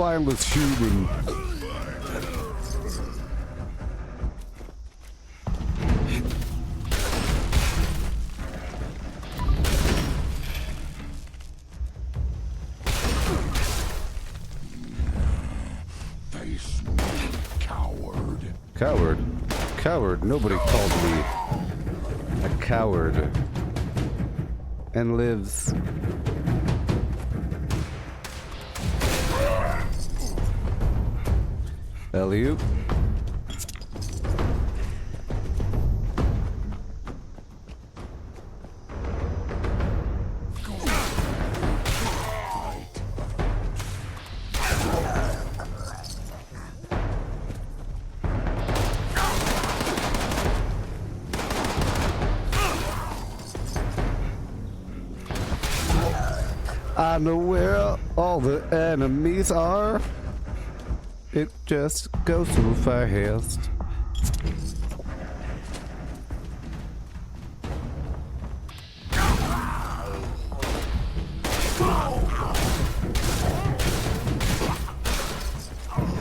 spineless human. Face me, coward. Coward. Coward. Nobody called me a coward. And lives. Alley-oop. I know where all the enemies are. It just goes so fast.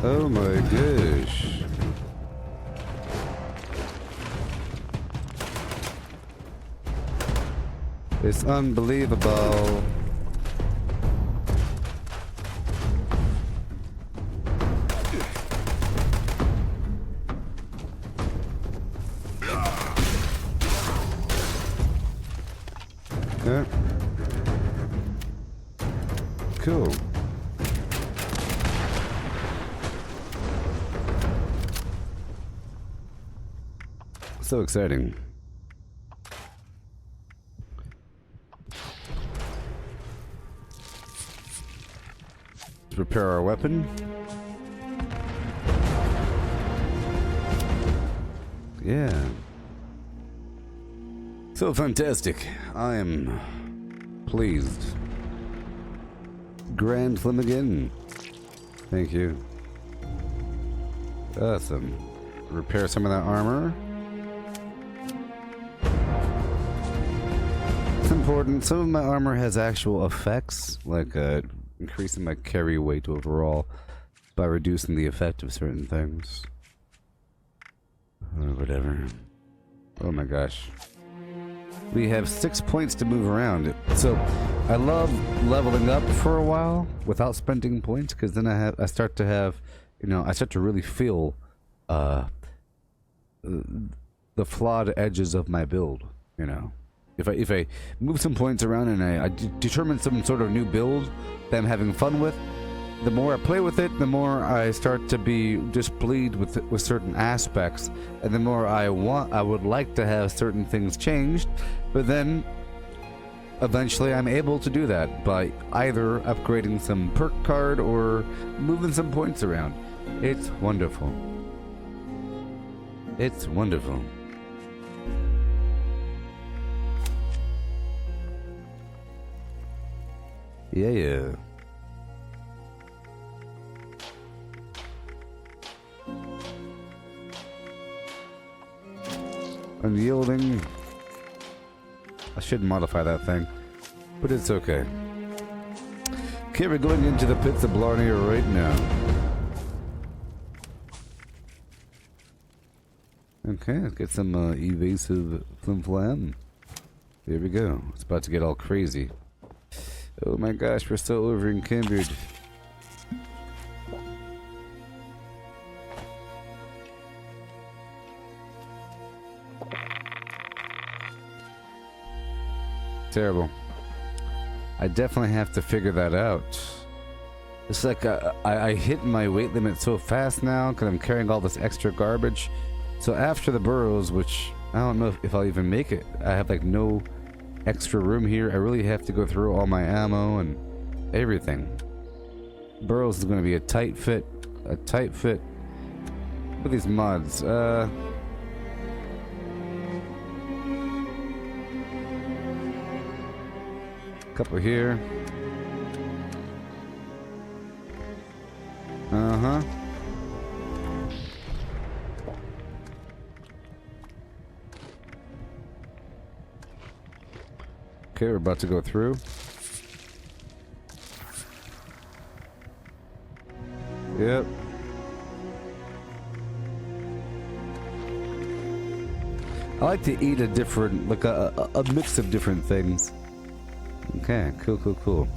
Oh my gosh. It's unbelievable. Yeah. Cool. So exciting. Let's repair our weapon. Yeah. So fantastic. I am pleased. Grand Slim again. Thank you. Awesome. Repair some of that armor. It's important. Some of my armor has actual effects, like increasing my carry weight overall by reducing the effect of certain things. Or whatever. Oh my gosh. We have 6 points to move around. So I love leveling up for a while without spending points, because then I start to have, I start to really feel the flawed edges of my build. If I move some points around and I determine some sort of new build that I'm having fun with, the more I play with it, the more I start to be displeased with certain aspects, and the more I would like to have certain things changed, but then eventually I'm able to do that by either upgrading some perk card or moving some points around. It's wonderful. It's wonderful. Yeah. Unyielding. I should modify that thing, but it's okay. Okay, we're going into the pits of Blarney right now. Okay, let's get some evasive flim flam. There we go. It's about to get all crazy. Oh my gosh, we're still over in Cambridge. Terrible. I definitely have to figure that out. It's like I hit my weight limit so fast now because I'm carrying all this extra garbage. So after the burrows, which I don't know if I'll even make it, I have like no extra room here. I really have to go through all my ammo and everything. Burrows is going to be a tight fit. A tight fit. Look at these mods. Couple here. Uh-huh. Okay, we're about to go through. Yep. I like to eat a different, like a mix of different things. Okay, cool.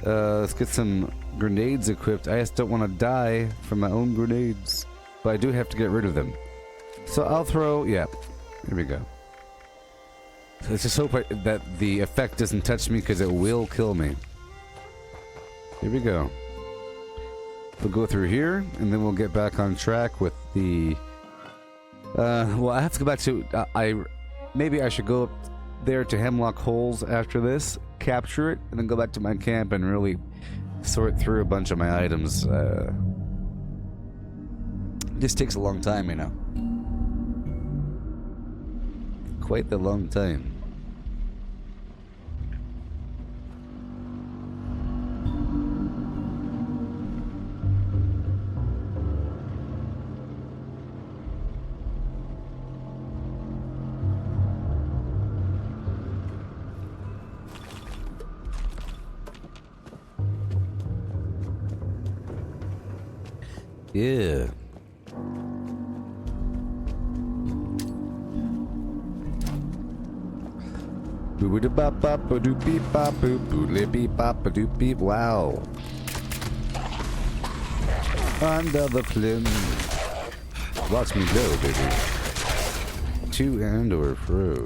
Let's get some grenades equipped. I just don't want to die from my own grenades. But I do have to get rid of them. So I'll throw, yeah, here we go. Let's just hope that the effect doesn't touch me because it will kill me. Here we go. We'll go through here and then we'll get back on track with the... well, I have to go back to... maybe I should go up there to Hemlock Holes after this, capture it, and then go back to my camp and really sort through a bunch of my items. This takes a long time, you know. Quite the long time. Yeah. Wow. Under the flim. Watch me go, baby. To and or fro.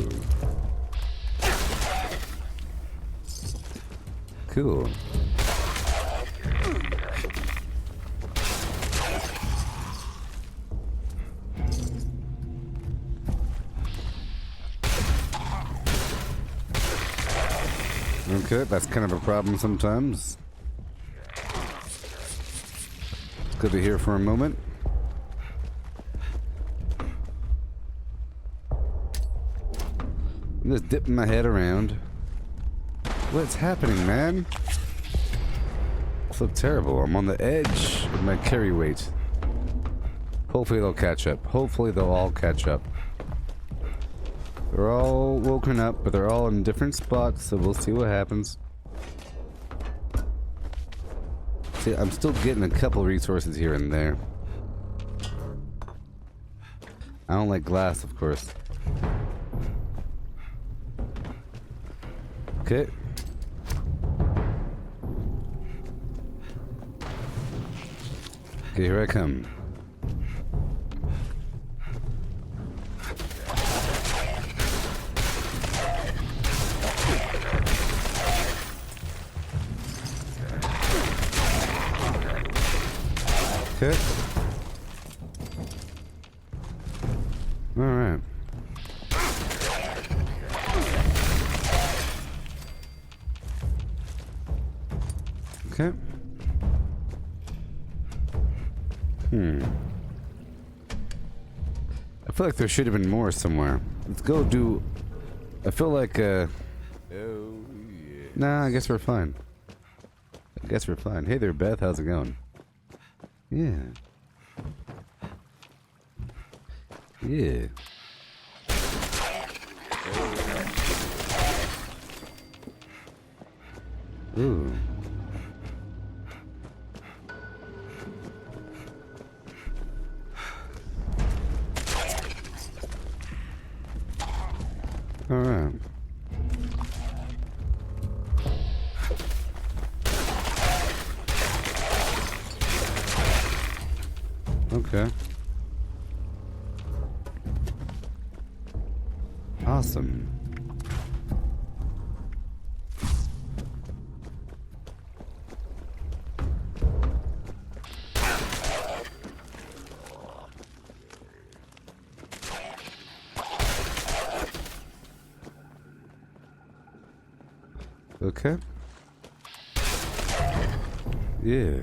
Cool. Okay, that's kind of a problem sometimes. It's good to hear for a moment. I'm just dipping my head around. What's happening, man? I feel terrible. I'm on the edge of my carry weight. Hopefully they'll catch up. Hopefully they'll all catch up. They're all woken up, but they're all in different spots, so we'll see what happens. See, I'm still getting a couple resources here and there. I don't like glass, of course. Okay. Okay, here I come. Okay. All right. Okay. I feel like there should have been more somewhere. Let's go do... I feel like, Oh, yeah. Nah, I guess we're fine. I guess we're fine. Hey there, Beth. How's it going? Yeah. Yeah. Ooh. All right. Okay. Awesome. Okay. Yeah.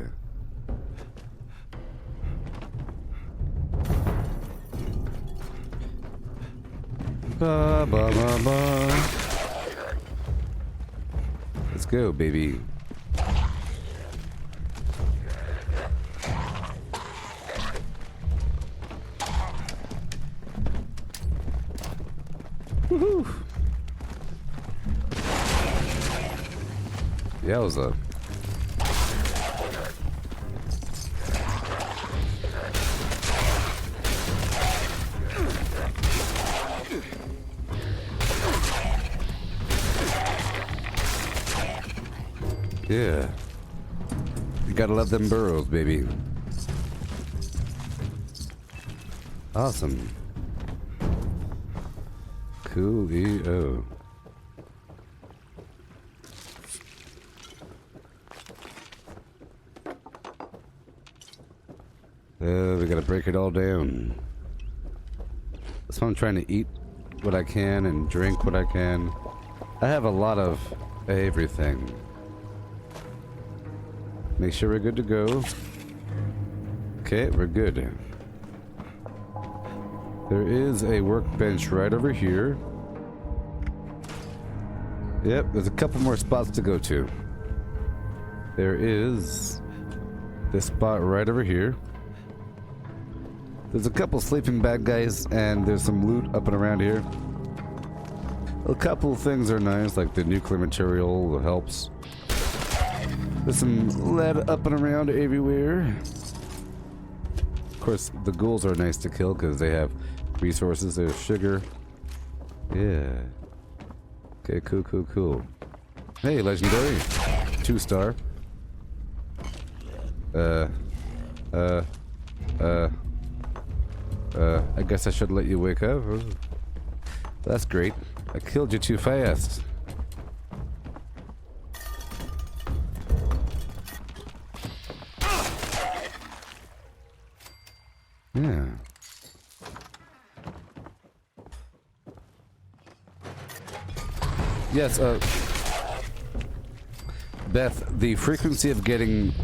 Ba, ba, ba, ba. Let's go, baby. Woohoo! Yowza. Yeah. You gotta love them burrows, baby. Awesome. Coolio. We gotta break it all down. So I'm trying to eat what I can and drink what I can. I have a lot of everything. Make sure we're good to go. Okay, we're good. There is a workbench right over here. Yep, there's a couple more spots to go to. There is this spot right over here. There's a couple sleeping bad guys, and there's some loot up and around here. A couple things are nice, like the nuclear material helps. There's some lead up and around everywhere. Of course, the ghouls are nice to kill because they have resources. There's sugar. Yeah. Okay, cool. Hey, legendary. 2-star. I guess I should let you wake up. That's great. I killed you too fast. Yeah. Yes, Beth, the frequency of getting...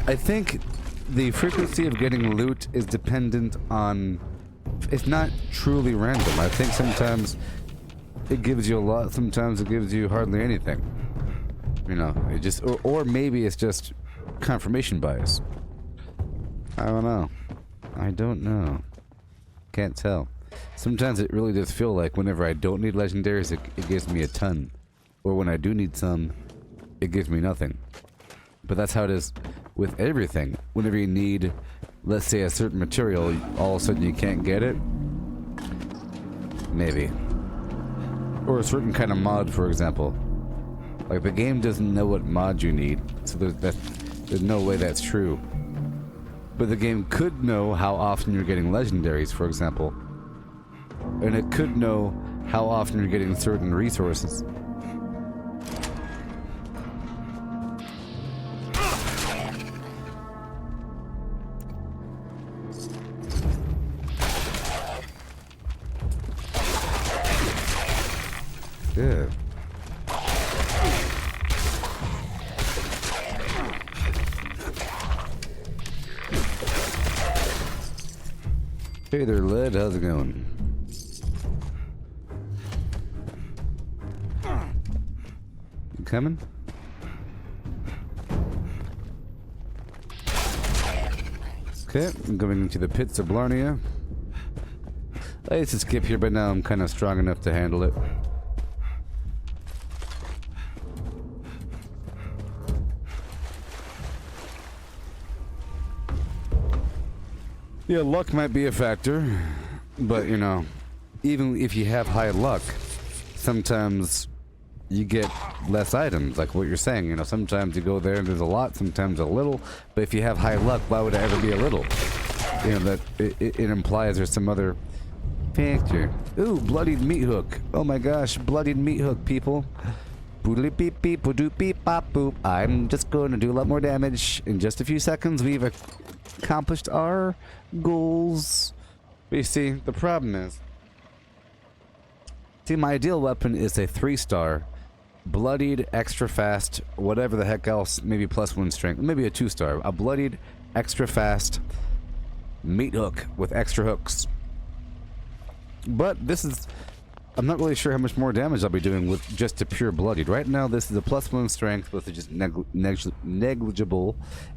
I think the frequency of getting loot is dependent on... It's not truly random. I think sometimes it gives you a lot, sometimes it gives you hardly anything. You know, it just... Or maybe it's just confirmation bias. I don't know. I don't know. Can't tell. Sometimes it really does feel like whenever I don't need legendaries, it gives me a ton. Or when I do need some, it gives me nothing. But that's how it is with everything. Whenever you need, let's say, a certain material, all of a sudden you can't get it. Maybe. Or a certain kind of mod, for example. Like, the game doesn't know what mod you need, so there's no way that's true. But the game could know how often you're getting legendaries, for example. And it could know how often you're getting certain resources. Yeah. Hey there, Led. How's it going? You coming? Okay, I'm going into the pits of Blarnea. I used to skip here, but now I'm kind of strong enough to handle it. Yeah, luck might be a factor, but you know, even if you have high luck, sometimes you get less items, like what you're saying. You know, sometimes you go there and there's a lot, sometimes a little, but if you have high luck, why would it ever be a little? You know, that it implies there's some other factor. Ooh, bloodied meat hook. Oh my gosh, bloodied meat hook, people. Boodly beep beep, boodoo beep bop boop. I'm just going to do a lot more damage. In just a few seconds, we've accomplished our goals. But you see, the problem is... See, my ideal weapon is a 3-star, bloodied, extra fast, whatever the heck else, maybe +1 strength, maybe a 2-star. A bloodied, extra fast meat hook with extra hooks. But this is... I'm not really sure how much more damage I'll be doing with just a pure bloodied. Right now, this is a +1 strength with a just negligible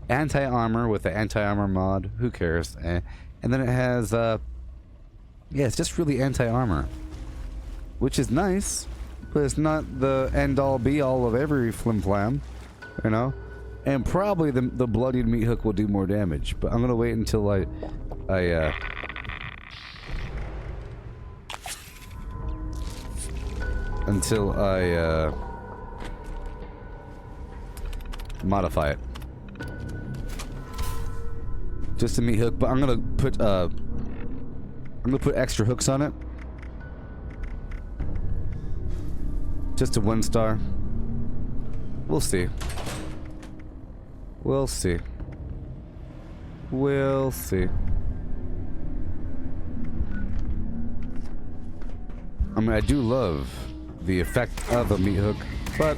anti-armor with the anti-armor mod. Who cares? And then it has, yeah, it's just really anti-armor, which is nice, but it's not the end-all, be-all of every flim-flam, you know. And probably the bloodied meat hook will do more damage, but I'm gonna wait until modify it. Just a meat hook, but I'm gonna put extra hooks on it. Just a 1 star. We'll see. We'll see. We'll see. I mean, I do love the effect of a meat hook, but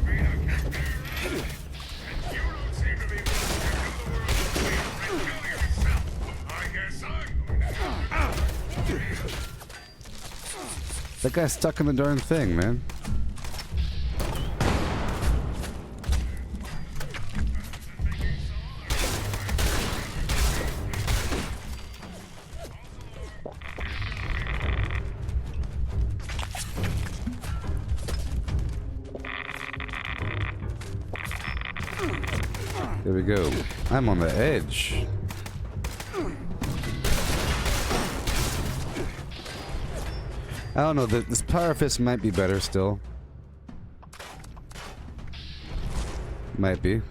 that guy's stuck in the darn thing, man. There we go. I'm on the edge. I don't know, this Power Fist might be better still. Might be.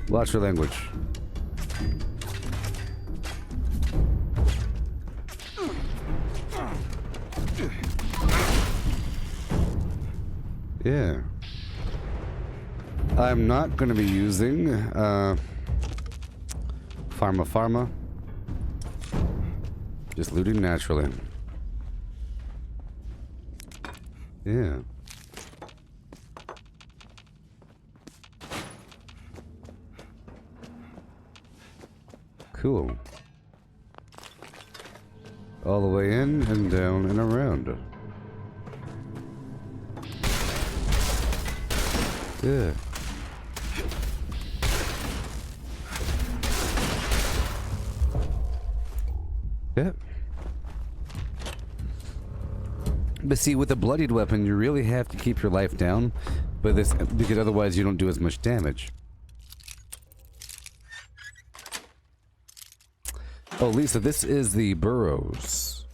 Watch your language. Yeah. I'm not going to be using Pharma. Just looting naturally. Yeah. Cool. All the way in and down and around. Yeah. Yep. But see, with a bloodied weapon, you really have to keep your life down, but this because otherwise you don't do as much damage. Oh, Lisa, this is the burrows.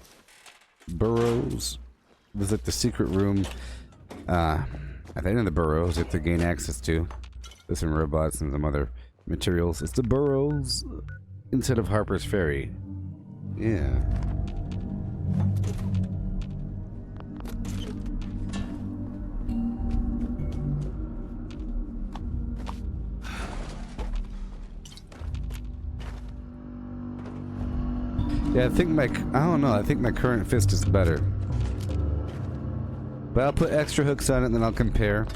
Burrows. This is like the secret room. At the end of the burrows, you have to gain access to. There's some robots and some other materials. It's the burrows instead of Harper's Ferry. Yeah. Yeah, I don't know, I think my current fist is better. But I'll put extra hooks on it and then I'll compare.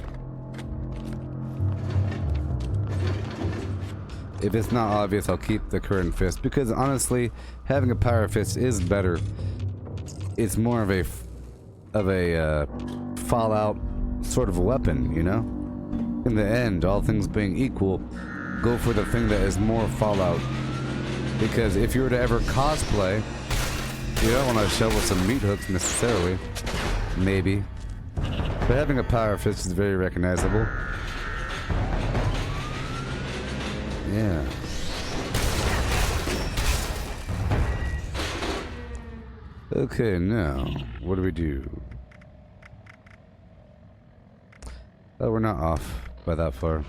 If it's not obvious, I'll keep the current fist. Because honestly, having a power fist is better. It's more of a Fallout sort of weapon, you know? In the end, all things being equal, go for the thing that is more Fallout. Because if you were to ever cosplay, you don't want to shovel some meat hooks necessarily. Maybe. But having a power fist is very recognizable. Yeah. Okay, now, what do we do? Oh, we're not off by that far.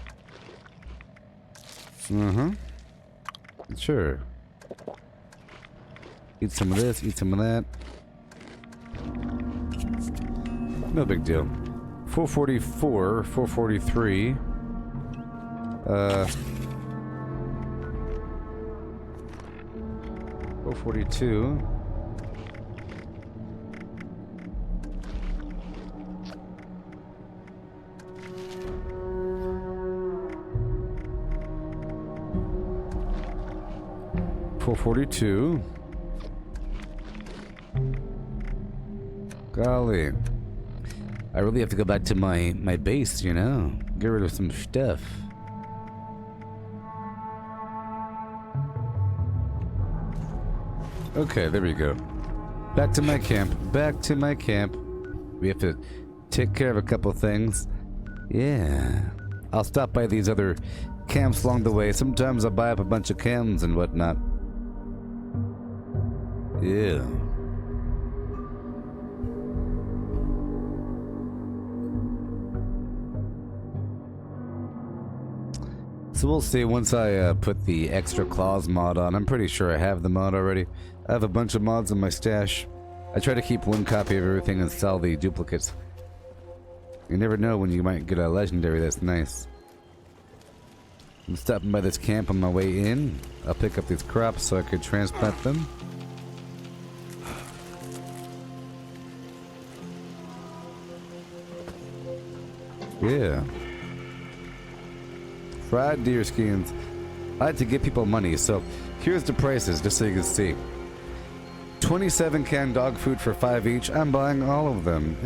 Sure. Eat some of this, eat some of that. No big deal. 444, 443. 442. Golly. I really have to go back to my base, you know? Get rid of some stuff. Okay, there we go. Back to my camp. Back to my camp. We have to take care of a couple things. Yeah. I'll stop by these other camps along the way. Sometimes I'll buy up a bunch of chems and whatnot. Yeah. So we'll see once I put the extra claws mod on. I'm pretty sure I have the mod already. I have a bunch of mods in my stash. I try to keep one copy of everything and sell the duplicates. You never know when you might get a legendary that's nice. I'm stopping by this camp on my way in. I'll pick up these crops so I could transplant them. Yeah. Fried deer skins. I like to give people money, so here's the prices just so you can see. 27 canned dog food for 5 each. I'm buying all of them.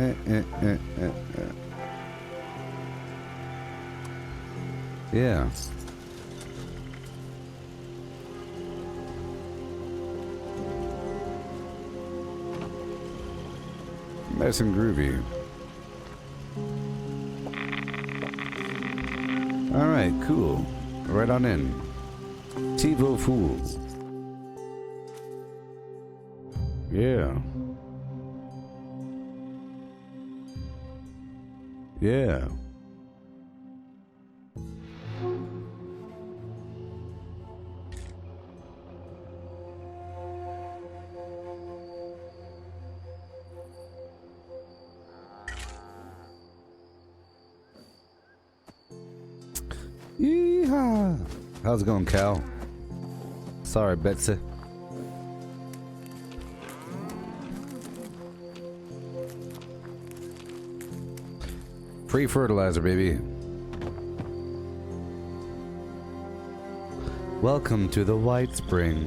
Yeah. Nice and groovy. Alright, cool. Right on in. TiVo Fool. Yeah. Yeah. Yeehaw! How's it going, Cal? Sorry, Betsy. Free fertilizer, baby. Welcome to the White Spring.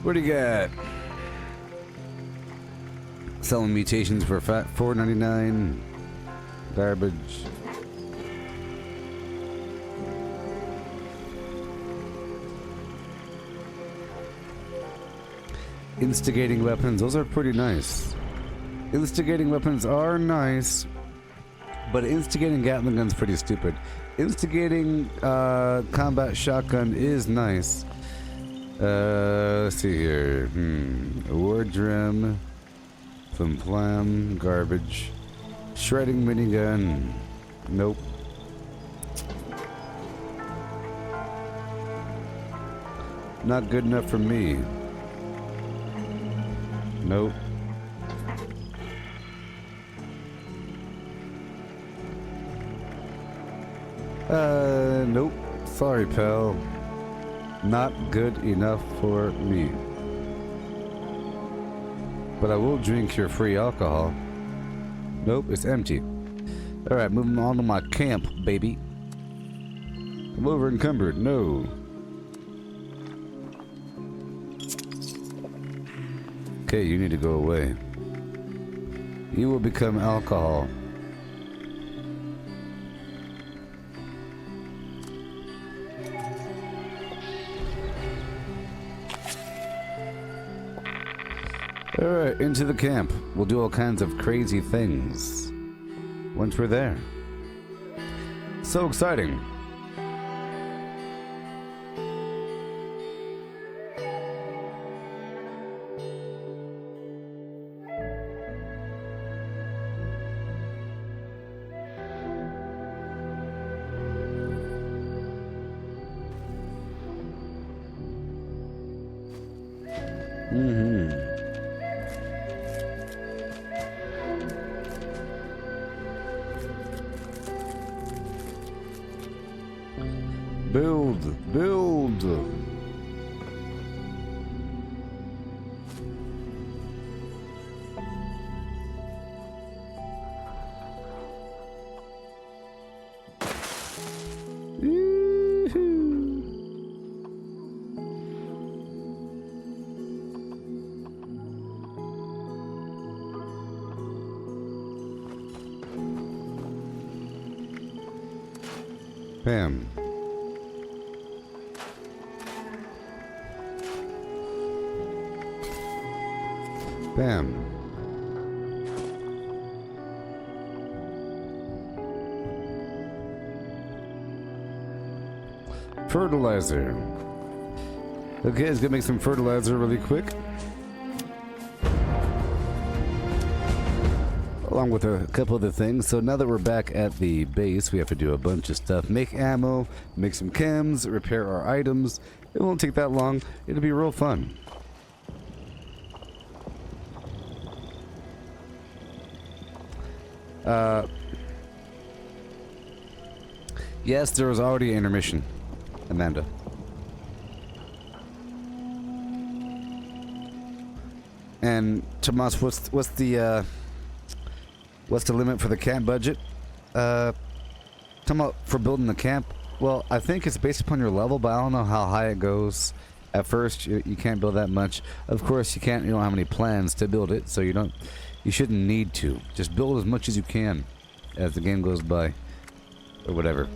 What do you got? Selling mutations for fat $4.99. Garbage. Instigating weapons, those are pretty nice. Instigating weapons are nice, but instigating Gatling gun's pretty stupid. Instigating combat shotgun is nice. Let's see here. Wardrum, Flim garbage. Shredding minigun. Nope. Not good enough for me. Nope. Nope. Sorry, pal. Not good enough for me. But I will drink your free alcohol. Nope, it's empty. Alright, moving on to my camp, baby. I'm over encumbered. No. Okay, you need to go away. You will become alcohol. Alright, into the camp. We'll do all kinds of crazy things once we're there. So exciting. Build. Bam. Bam. Fertilizer. Okay, let's go make some fertilizer really quick. along with a couple other things. So now that we're back at the base, we have to do a bunch of stuff. Make ammo, make some chems, repair our items. It won't take that long. It'll be real fun. Yes, there was already an intermission, Amanda. And Tomas, what's the limit for the camp budget? Talking about for building the camp. Well, I think it's based upon your level, but I don't know how high it goes. At first, you can't build that much. Of course, you don't have any plans to build it, so you shouldn't need to. Just build as much as you can as the game goes by, or whatever.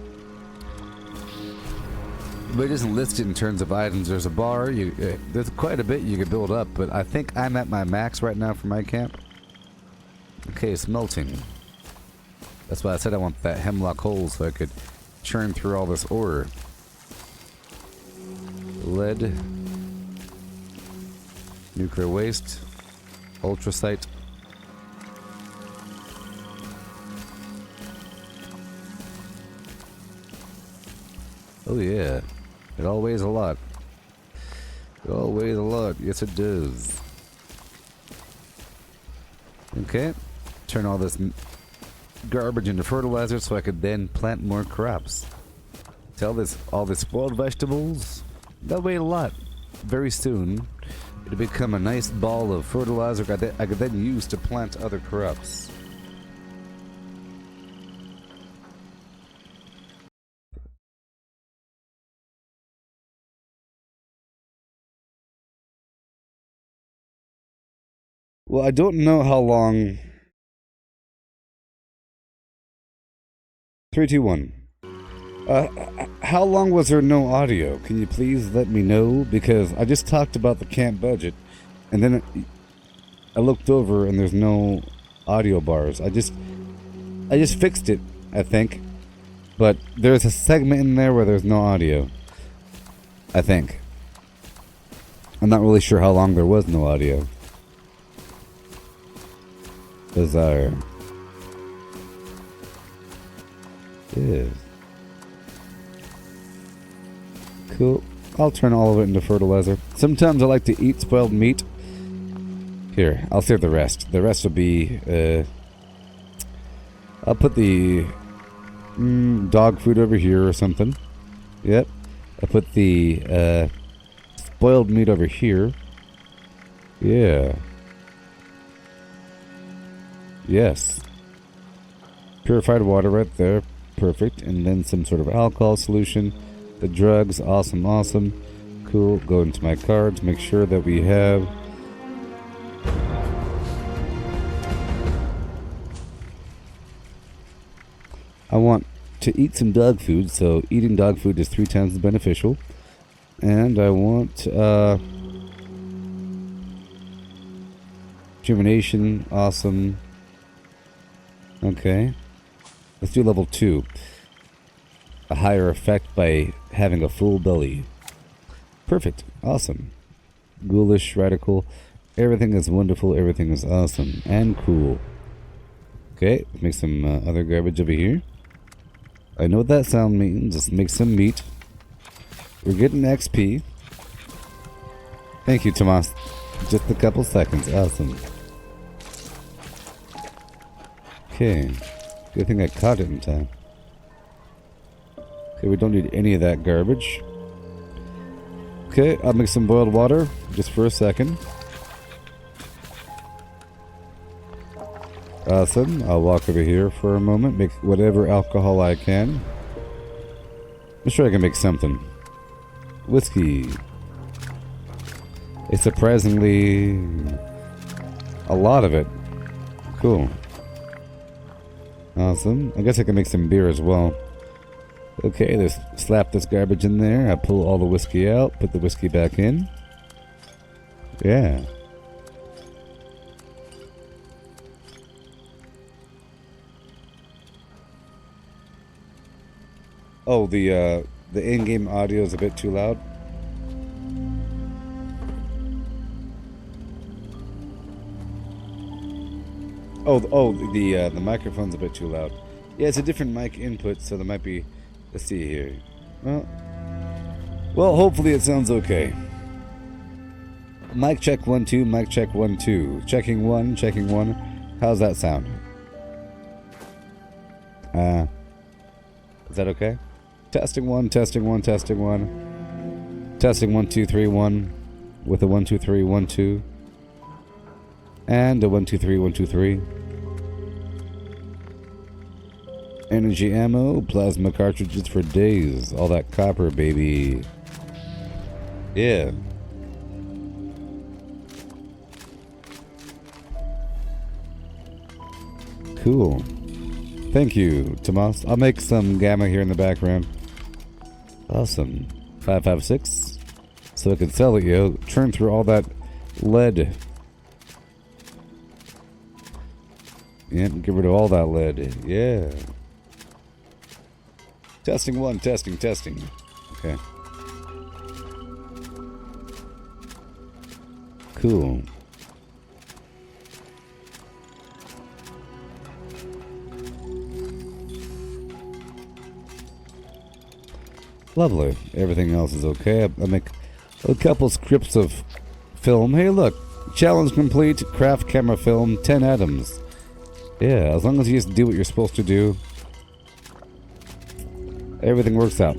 But it isn't listed in terms of items. There's a bar. There's quite a bit you can build up, but I think I'm at my max right now for my camp. Okay, smelting. That's why I said I want that hemlock hole so I could churn through all this ore. Lead. Nuclear waste. Ultracite. Oh yeah. It all weighs a lot. It all weighs a lot. Yes, it does. Okay. Turn all this garbage into fertilizer so I could then plant more crops. All this spoiled vegetables, that weigh a lot. Very soon, it'll become a nice ball of fertilizer I could then use to plant other crops. Well, I don't know how long. 3, 2, 1. How long was there no audio? Can you please let me know? Because I just talked about the camp budget, and then I looked over and there's no audio bars. I just fixed it, I think. But there's a segment in there where there's no audio. I think. I'm not really sure how long there was no audio. Bizarre. Yeah. Cool. I'll turn all of it into fertilizer. Sometimes I like to eat spoiled meat. Here, I'll save the rest. The rest will be, I'll put the dog food over here or something. Yep. I'll put the spoiled meat over here. Yeah. Yes. Purified water right there. Perfect. And then some sort of alcohol solution. The drugs. Awesome, awesome. Cool. Go into my cards. Make sure that we have... I want to eat some dog food, so eating dog food is 3 times as beneficial. And I want rejuvenation. Awesome. Okay. Let's do level 2. A higher effect by having a full belly. Perfect. Awesome. Ghoulish, radical. Everything is wonderful. Everything is awesome. And cool. Okay. Let's make some other garbage over here. I know what that sound means. Let's make some meat. We're getting XP. Thank you, Tomas. Just a couple seconds. Awesome. Okay. Good thing I caught it in time. Okay, we don't need any of that garbage. Okay, I'll make some boiled water just for a second. Awesome. I'll walk over here for a moment, make whatever alcohol I can. I'm sure I can make something. Whiskey. It's surprisingly a lot of it. Cool. Awesome. I guess I can make some beer as well. Okay, let's slap this garbage in there. I pull all the whiskey out, put the whiskey back in. Yeah. Oh, the in-game audio is a bit too loud. The microphone's a bit too loud. Yeah, it's a different mic input, so there might be. Let's see here. Well, hopefully it sounds okay. Mic check 1 2. Mic check 1 2. Checking 1. Checking 1. How's that sound? Is that okay? Testing 1. Testing 1. Testing 1. Testing 1 2 3 1. With a 1 2 3 1 2. And a 1 2 3 1 2 3. Energy ammo, plasma cartridges for days. All that copper, baby. Yeah. Cool. Thank you, Tomas. I'll make some gamma here in the background. Awesome. 556. So I can sell it, yo. Churn through all that lead. Yeah, get rid of all that lead. Yeah. Testing 1, testing, testing. Okay. Cool. Lovely. Everything else is okay. I make a couple scripts of film. Hey, look. Challenge complete. Craft camera film. 10 atoms. Yeah, as long as you just do what you're supposed to do, everything works out.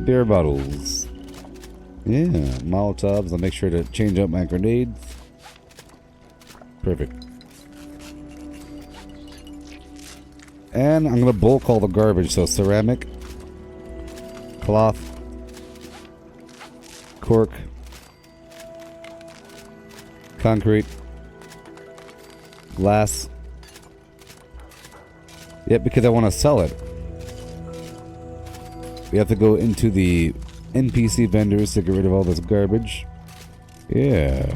Beer bottles. Yeah, Molotovs. I'll make sure to change up my grenades. Perfect. And I'm going to bulk all the garbage. So ceramic, cloth, cork, concrete, glass. Yep, because I want to sell it. We have to go into the NPC vendors to get rid of all this garbage. Yeah.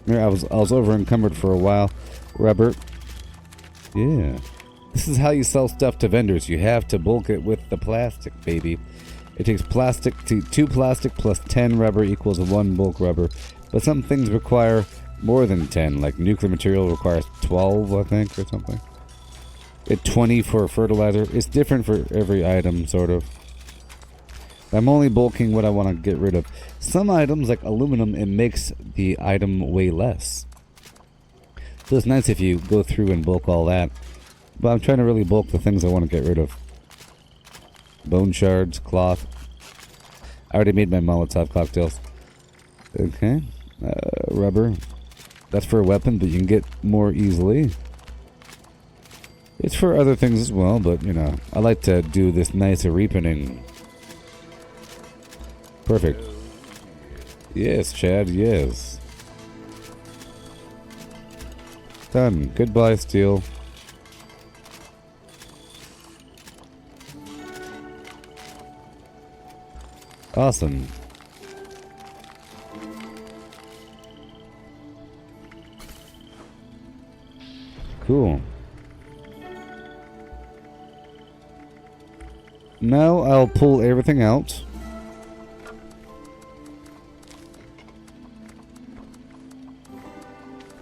I was over encumbered for a while. Rubber. Yeah. This is how you sell stuff to vendors. You have to bulk it with the plastic, baby. It takes plastic to 2 plastic plus 10 rubber equals 1 bulk rubber. But some things require more than 10, like nuclear material requires 12, I think, or something. 20 for fertilizer. It's different for every item, sort of. I'm only bulking what I want to get rid of. Some items, like aluminum, it makes the item weigh less. So it's nice if you go through and bulk all that. But I'm trying to really bulk the things I want to get rid of. Bone shards, cloth. I already made my Molotov cocktails. Okay. Rubber. That's for a weapon, but you can get more easily. It's for other things as well, but, you know, I like to do this nice reapening. Perfect. Yes, Chad, yes. Done. Goodbye, steel. Awesome. Cool. Now I'll pull everything out.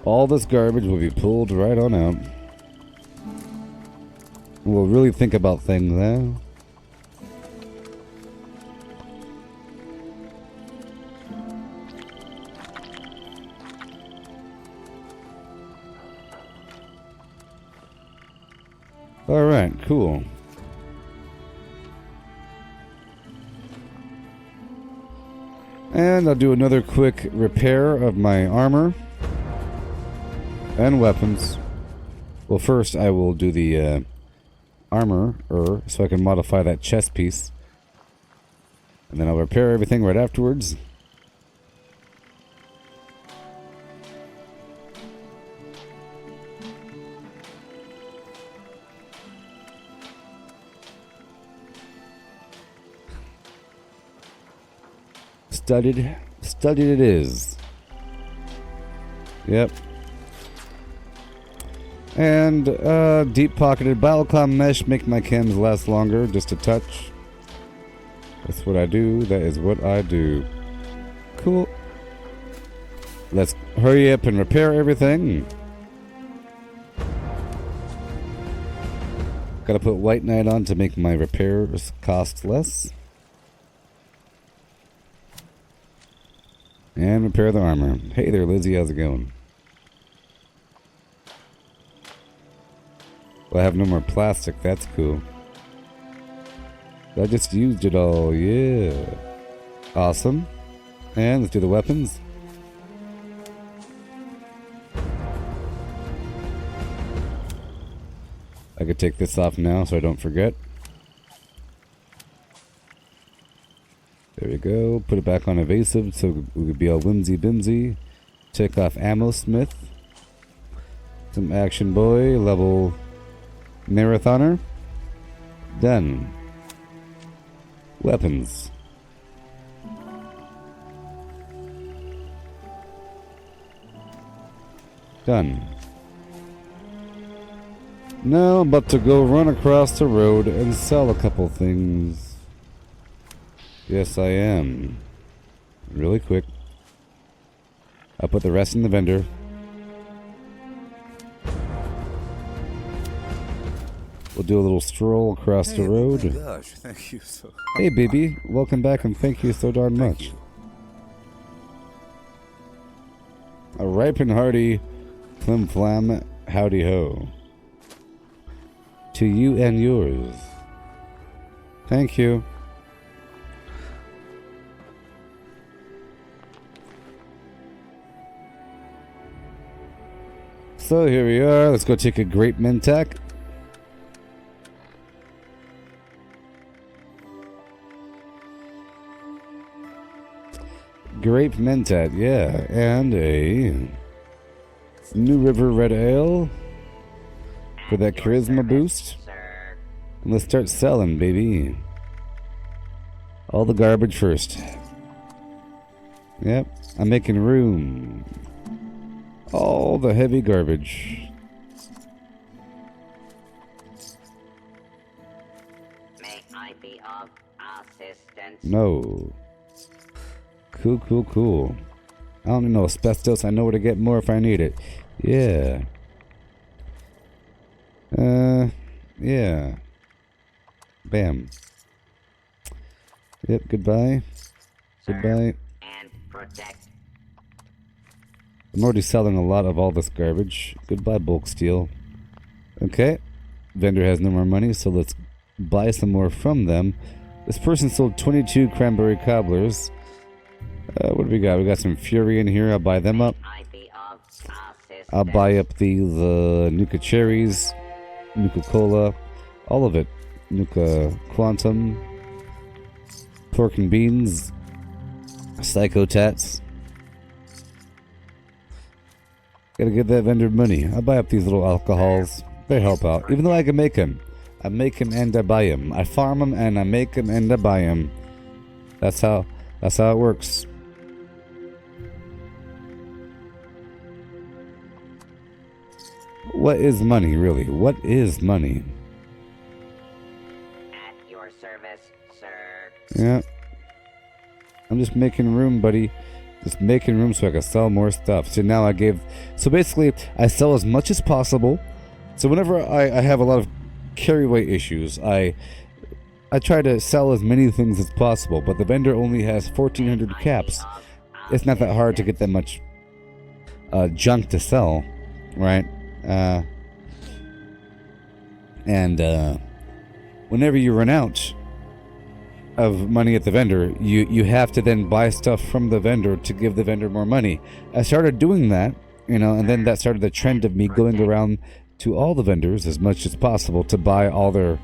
All this garbage will be pulled right on out. We'll really think about things now. Alright, cool. And I'll do another quick repair of my armor and weapons. Well, first I will do the armor, so I can modify that chest piece. And then I'll repair everything right afterwards. Studied it is. Yep. And deep-pocketed Biocom mesh make my chems last longer, just a touch. That's what I do. That is what I do. Cool. Let's hurry up and repair everything. Gotta put White Knight on to make my repairs cost less. And repair the armor. Hey there, Lizzie, how's it going? Well, I have no more plastic, that's cool. I just used it all, yeah. Awesome. And let's do the weapons. I could take this off now so I don't forget. There we go. Put it back on evasive so we could be all whimsy bimsy. Take off ammo smith. Some action boy level marathoner. Done. Weapons. Done. Now I'm about to go run across the road and sell a couple things. Yes, I am. Really quick. I'll put the rest in the vendor. We'll do a little stroll across the road. Oh my gosh, thank you so. Hey, baby. Welcome back and thank you so darn much. A ripe and hearty flim flam howdy ho. To you and yours. Thank you. So here we are. Let's go take a grape Mentak. Grape Mentat, yeah. And a New River Red Ale for that charisma boost. And let's start selling, baby. All the garbage first. Yep, I'm making room. All the heavy garbage. May I be of assistance? No. Cool, cool, cool. I don't need no asbestos. I know where to get more if I need it. Yeah. Yeah. Bam. Yep, goodbye. Goodbye. And protect. I'm already selling a lot of all this garbage. Goodbye, bulk steel. Okay. Vendor has no more money, so let's buy some more from them. This person sold 22 cranberry cobblers. What do we got? We got some fury in here. I'll buy them up. I be of assistance? I'll buy up the Nuka cherries, Nuka cola, all of it. Nuka quantum, pork and beans, psycho tats. Gotta give that vendor money. I buy up these little alcohols. They help out. Even though I can make them. I make them and I buy them. I farm them and I make them and I buy them. That's how it works. What is money, really? What is money? At your service, sir. Yeah. I'm just making room, buddy. Just making room so I can sell more stuff. So now so basically, I sell as much as possible. So whenever I have a lot of carry weight issues, I try to sell as many things as possible, but the vendor only has 1,400 caps. It's not that hard to get that much junk to sell, right? Whenever you run out of money at the vendor, you have to then buy stuff from the vendor to give the vendor more money. I started doing that, and then that started the trend of me going around to all the vendors as much as possible to buy to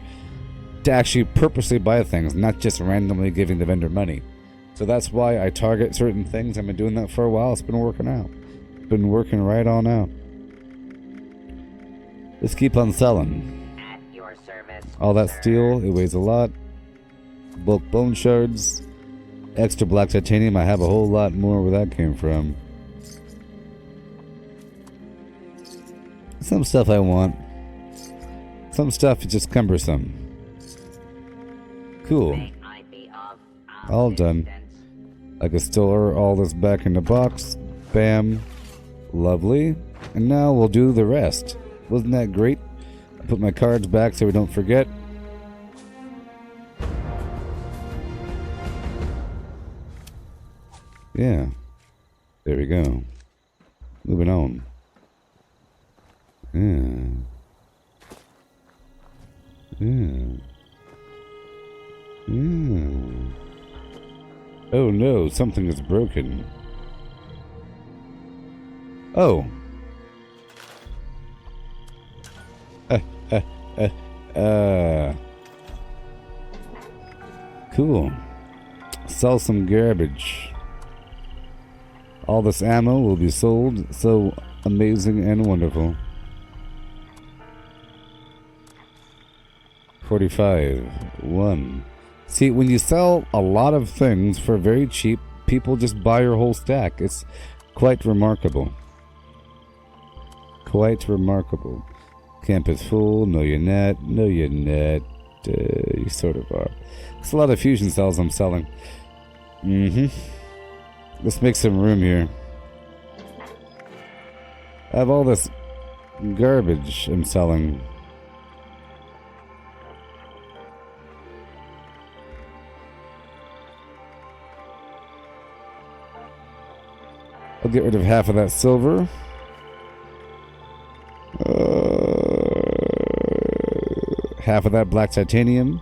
actually purposely buy things, not just randomly giving the vendor money. So that's why I target certain things. I've been doing that for a while. It's been working out. Been working right on out. Let's keep on selling. At your service, All that sir. steel, it weighs a lot. Bulk bone shards. Extra black titanium, I have a whole lot more where that came from. Some stuff I want. Some stuff is just cumbersome. Cool. May I be of All done. assistance? I can store all this back in the box. Bam. Lovely. And now we'll do the rest. Wasn't that great? Put my cards back so we don't forget. Yeah. There we go. Moving on. Yeah. Yeah. Yeah. Oh no, something is broken. Oh. Cool. Sell some garbage. All this ammo will be sold. So amazing and wonderful. 45. 1. See, when you sell a lot of things for very cheap, people just buy your whole stack. It's quite remarkable. Quite remarkable. Camp is full. No, you're not. No, you're not. You sort of are. It's a lot of fusion cells I'm selling. Let's make some room here. I have all this garbage I'm selling. I'll get rid of half of that silver. Half of that black titanium.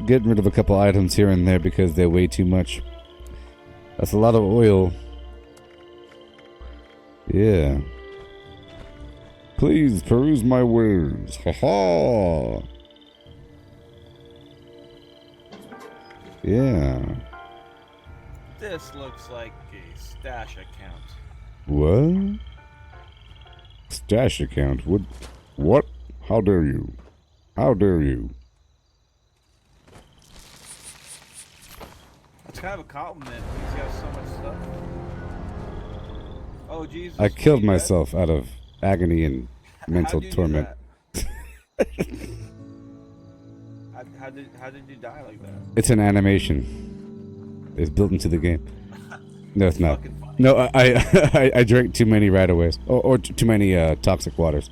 Getting rid of a couple items here and there because they weigh too much. That's a lot of oil. Yeah. Please peruse my wares. Ha-ha! Yeah. This looks like a stash account. What? Stash account? What? How dare you? How dare you? It's kind of a compliment. He's got so much stuff. Oh Jesus! I killed you dead? myself out of agony and mental How'd you do torment. that? How did you die like that? It's an animation. It's built into the game. No, it's not. Fucking funny. No, I drank too many right-aways. Or too many toxic waters.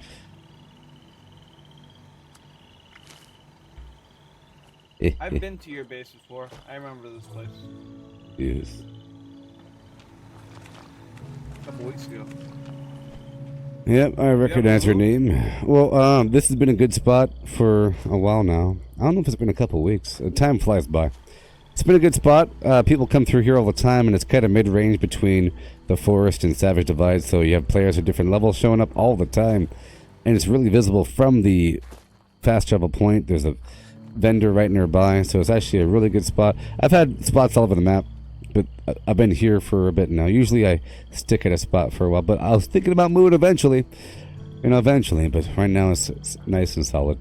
I've been to your base before. I remember this place. Yes. A couple weeks ago. Yep, I recognize her name. Well, this has been a good spot for a while now. I don't know if it's been a couple weeks. Time flies by. It's been a good spot. People come through here all the time, and it's kind of mid-range between the Forest and Savage Divide, so you have players at different levels showing up all the time. And it's really visible from the fast travel point. There's a vendor right nearby, so it's actually a really good spot. I've had spots all over the map, but I've been here for a bit now. Usually I stick at a spot for a while, but I was thinking about moving eventually. You know, eventually, but right now it's nice and solid.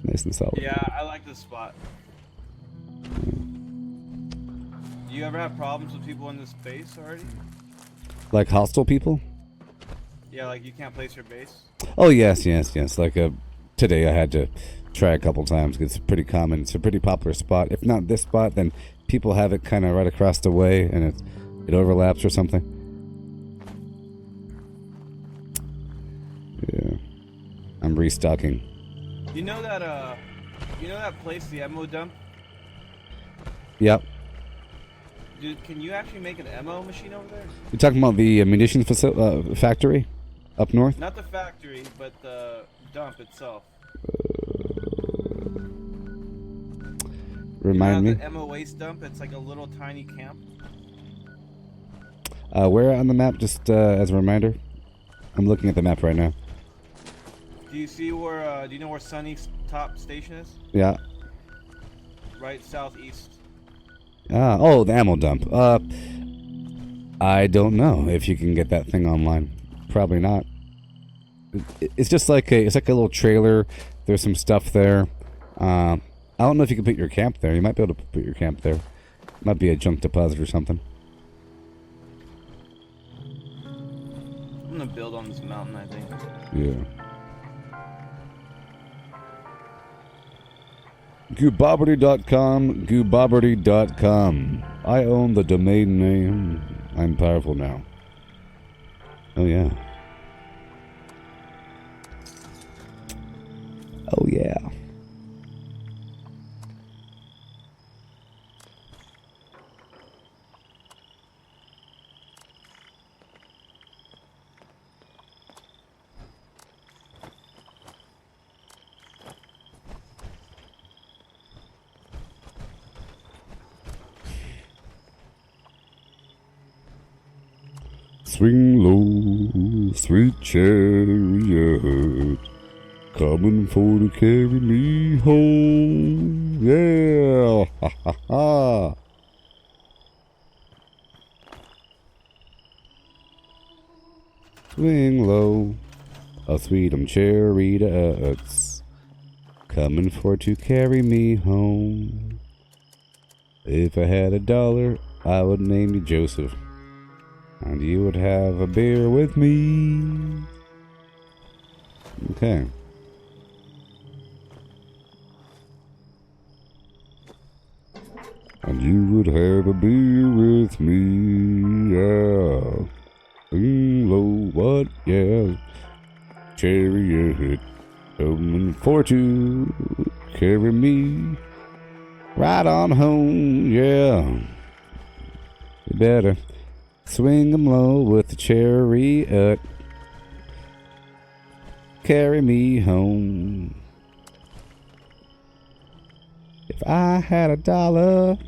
Nice and solid. Yeah, I like this spot. Do you ever have problems with people in this base already? Like hostile people? Yeah, like you can't place your base? Oh, yes. Like today I had to try a couple times. It's pretty common. It's a pretty popular spot. If not this spot, then people have it kind of right across the way, and it overlaps or something. Yeah, I'm restocking. You know that place, the ammo dump? Yep. Dude, can you actually make an ammo machine over there? You're talking about the munitions factory up north? Not the factory, but the dump itself. Remind me. The ammo waste dump. It's like a little tiny camp. Where on the map? Just as a reminder. I'm looking at the map right now. Do you see where? Do you know where Sunny's top station is? Yeah. Right southeast. Oh, the ammo dump. I don't know if you can get that thing online. Probably not. It's just like it's like a little trailer. There's some stuff there. I don't know if you can put your camp there. You might be able to put your camp there. Might be a junk deposit or something. I'm gonna build on this mountain, I think. Yeah. Gooboberti.com, Gooboberti.com. I own the domain name. I'm powerful now. Oh, yeah. Oh, yeah. Swing low, sweet chariot, coming for to carry me home. Yeah, ha ha ha. Swing low, a sweet chariots, coming for to carry me home. If I had $1, I would name you Joseph. And you would have a beer with me. Okay. And you would have a beer with me. Yeah. Low, what? Yeah. Chariot coming for to carry me right on home. Yeah. You better swing 'em low with the chariot. Carry me home. If I had $1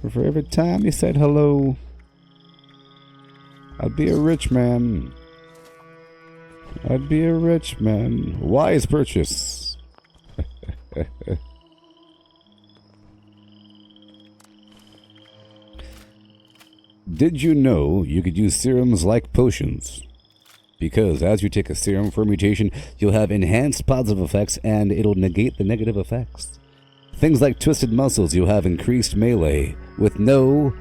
for every time you said hello, I'd be a rich man. I'd be a rich man. Wise purchase. Did you know you could use serums like potions? Because as you take a serum for a mutation, you'll have enhanced positive effects and it'll negate the negative effects. Things like twisted muscles, you'll have increased melee with no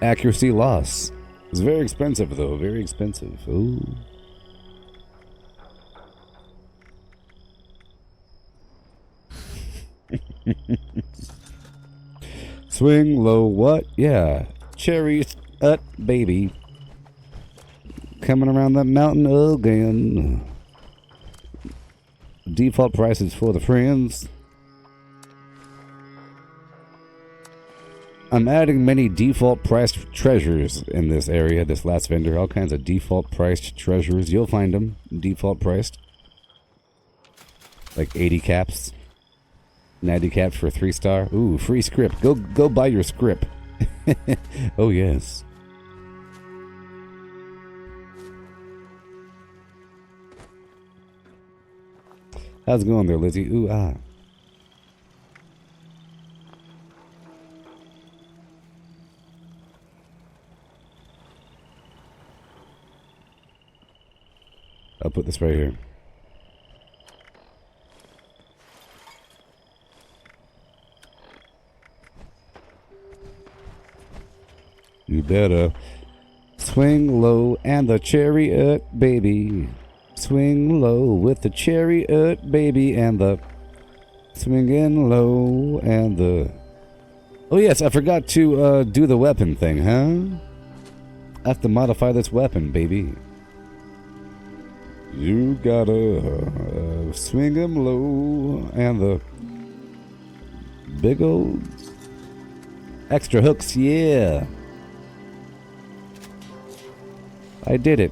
accuracy loss. It's very expensive though, very expensive. Ooh. Swing low, what? Yeah. Cherries, baby. Coming around that mountain again. Default prices for the friends. I'm adding many default priced treasures in this area, this last vendor. All kinds of default priced treasures. You'll find them default priced. Like 80 caps. 90 caps for 3-star. Ooh, free script. Go buy your script. Oh, yes. How's it going there, Lizzie? Ooh, ah. I'll put this right here. You better swing low and the chariot, baby. Swing low with the chariot, baby, and the swinging low and the... Oh yes, I forgot to do the weapon thing, huh? I have to modify this weapon, baby. You gotta swing 'em low and the big old extra hooks, yeah. I did it.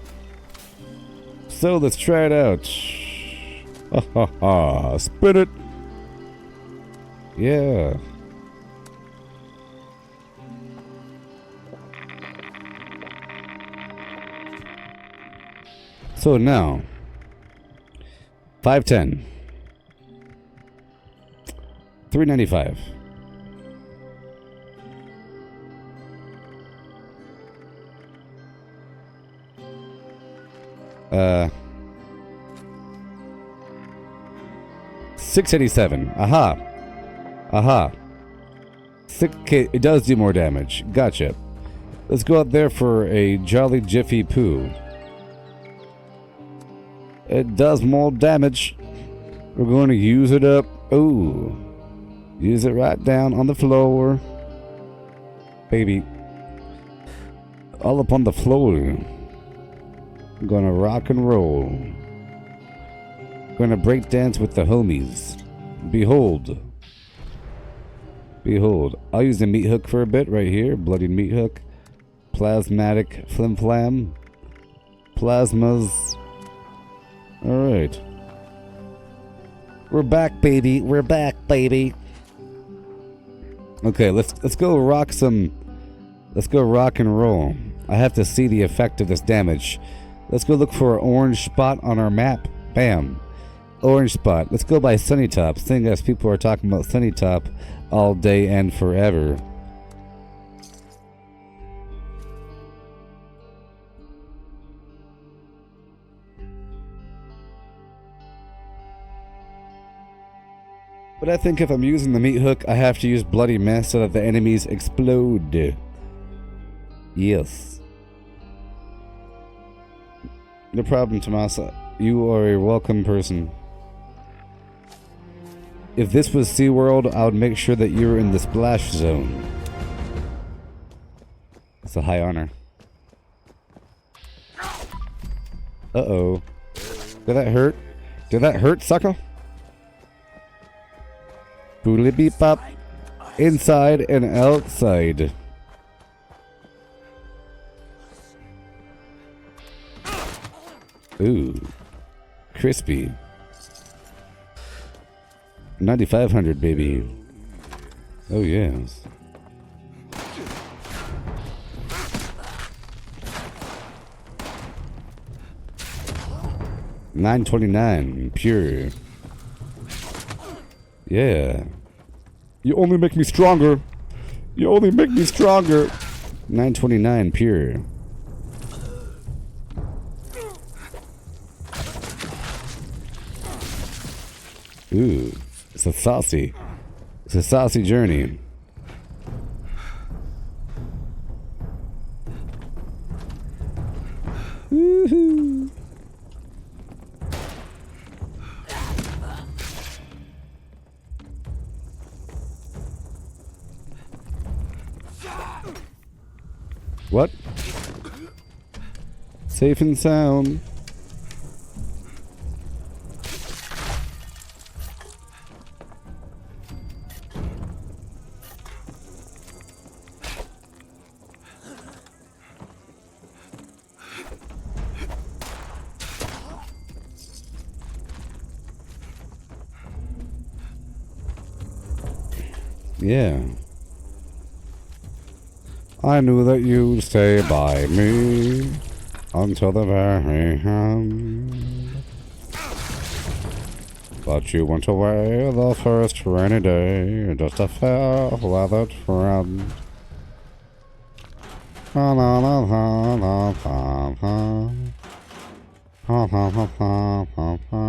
So let's try it out. Ha ha ha. Spin it. Yeah. So now, 510, 395. $687. Aha. Aha. 6K. It does do more damage. Gotcha. Let's go out there for a Jolly Jiffy Poo. It does more damage. We're going to use it up. Ooh. Use it right down on the floor. Baby. All up on the floor. Gonna rock and roll. Gonna break dance with the homies. Behold. Behold. I'll use the meat hook for a bit right here. Bloody meat hook. Plasmatic flim flam. Plasmas. Alright. We're back, baby. We're back, baby. Okay, let's go rock some. Let's go rock and roll. I have to see the effect of this damage. Let's go look for an orange spot on our map. Bam. Orange spot. Let's go by Sunny Top, seeing as people are talking about Sunny Top all day and forever. But I think if I'm using the meat hook, I have to use Bloody Mess so that the enemies explode. Yes. No problem, Tomasa. You are a welcome person. If this was SeaWorld, I would make sure that you're in the splash zone. It's a high honor. Uh-oh. Did that hurt? Did that hurt, sucker? Boodly beep bop. Inside and outside. Ooh. Crispy. 9,500, baby. Oh, yes. $9.29 pure. Yeah. You only make me stronger. You only make me stronger. $9.29 pure. Ooh, it's a saucy journey. Woohoo! What? Safe and sound. Yeah. I knew that you'd stay by me until the very end. But you went away the first rainy day, just a fair-weathered friend. La la la la la la la. La la la la la la.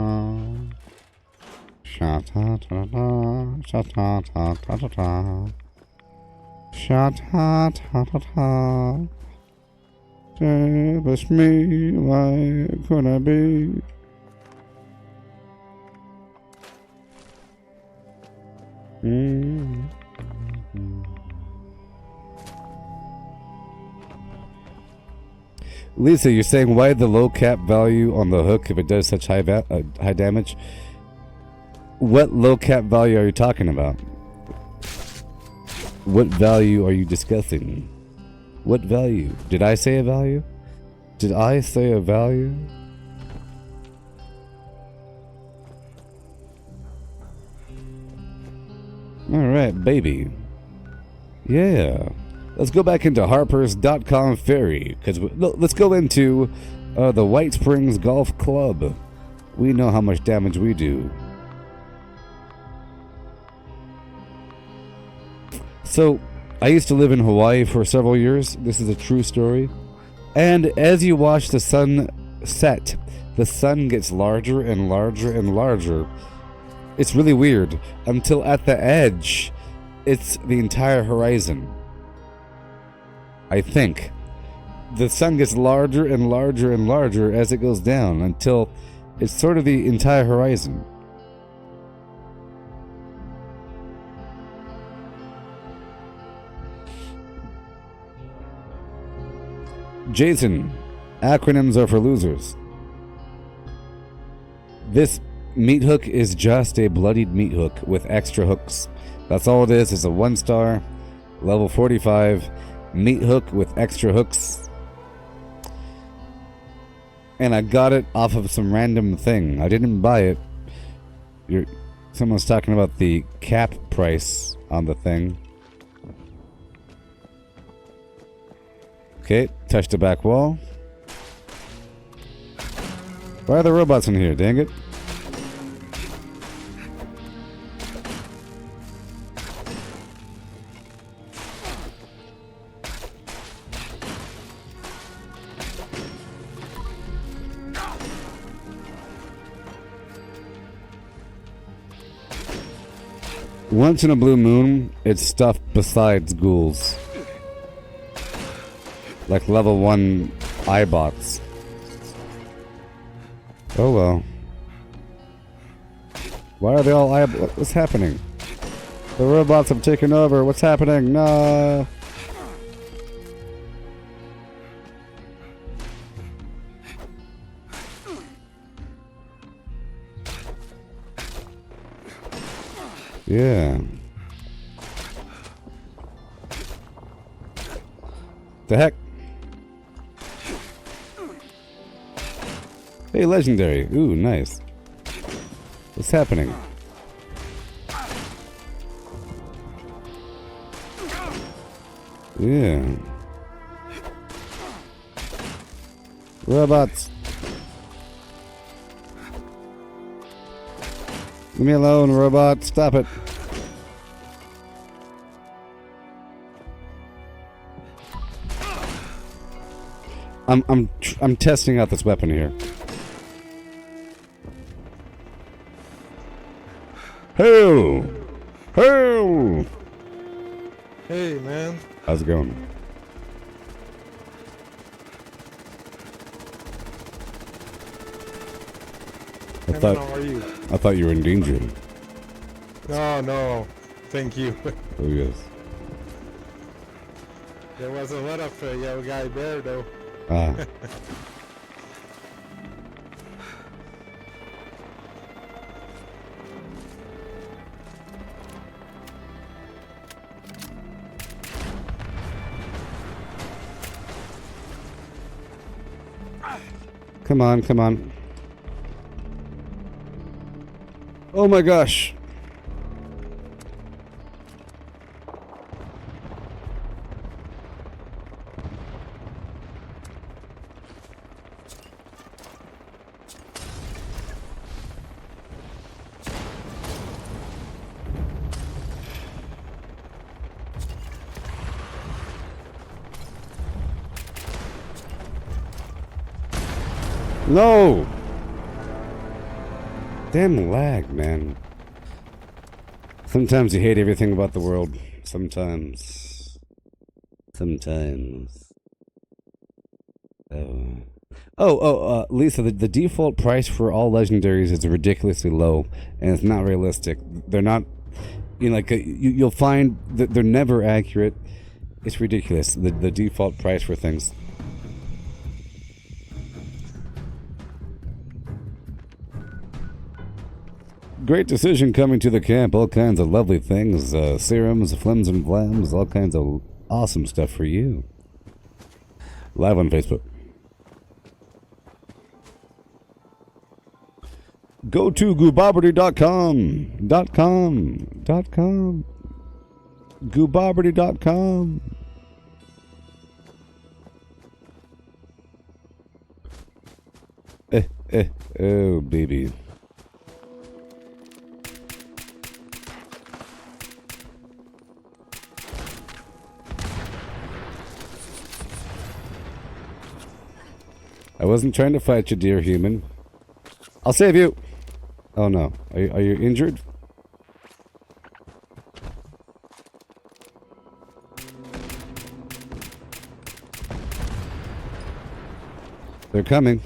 Sha-ta-ta-ta, sha-ta-ta-ta-ta-ta. Sha-ta-ta-ta-ta. Say, wish me, why could I be? Lisa, you're saying why the low cap value on the hook if it does such high damage? What low cap value are you talking about? What value are you discussing? What value? Did I say a value? Did I say a value? Alright, baby. Yeah. Let's go back into Harpers.com Ferry. Because let's go into the White Springs Golf Club. We know how much damage we do. So, I used to live in Hawaii for several years. This is a true story. And as you watch the sun set, the sun gets larger and larger and larger. It's really weird. Until at the edge, it's the entire horizon. I think. The sun gets larger and larger and larger as it goes down until it's sort of the entire horizon. Jason, Acronyms are for losers. This meat hook is just a bloodied meat hook with extra hooks. That's all it is. It's a 1-star, level 45 meat hook with extra hooks. And I got it off of some random thing. I didn't buy it. Someone's talking about the cap price on the thing. Okay, touch the back wall. Why are the robots in here? Dang it. Once in a blue moon, it's stuff besides ghouls. Like level 1 iBots. Oh well. Why are they all what's happening? The robots have taken over. What's happening? No. Yeah. The heck? Hey, legendary. Ooh, nice. What's happening? Yeah. Robots. Leave me alone, robot. Stop it. I'm testing out this weapon here. Hail! Hail! Hey, man. How's it going? Hey, man, how are you? I thought you were in danger. No. Thank you. Oh yes. There was a lot of yellow guy there, though. Ah. Come on, come on. Oh my gosh. No! Damn lag, man. Sometimes you hate everything about the world. Sometimes. Lisa, the default price for all legendaries is ridiculously low, and it's not realistic. They're not, you'll find that they're never accurate. It's ridiculous, the default price for things. Great decision coming to the camp. All kinds of lovely things. Serums, flims and flams. All kinds of awesome stuff for you. Live on Facebook. Go to gooboberti.com. Gooboberti.com. Oh, baby. I wasn't trying to fight you, dear human. I'll save you. Oh no. Are you injured? They're coming.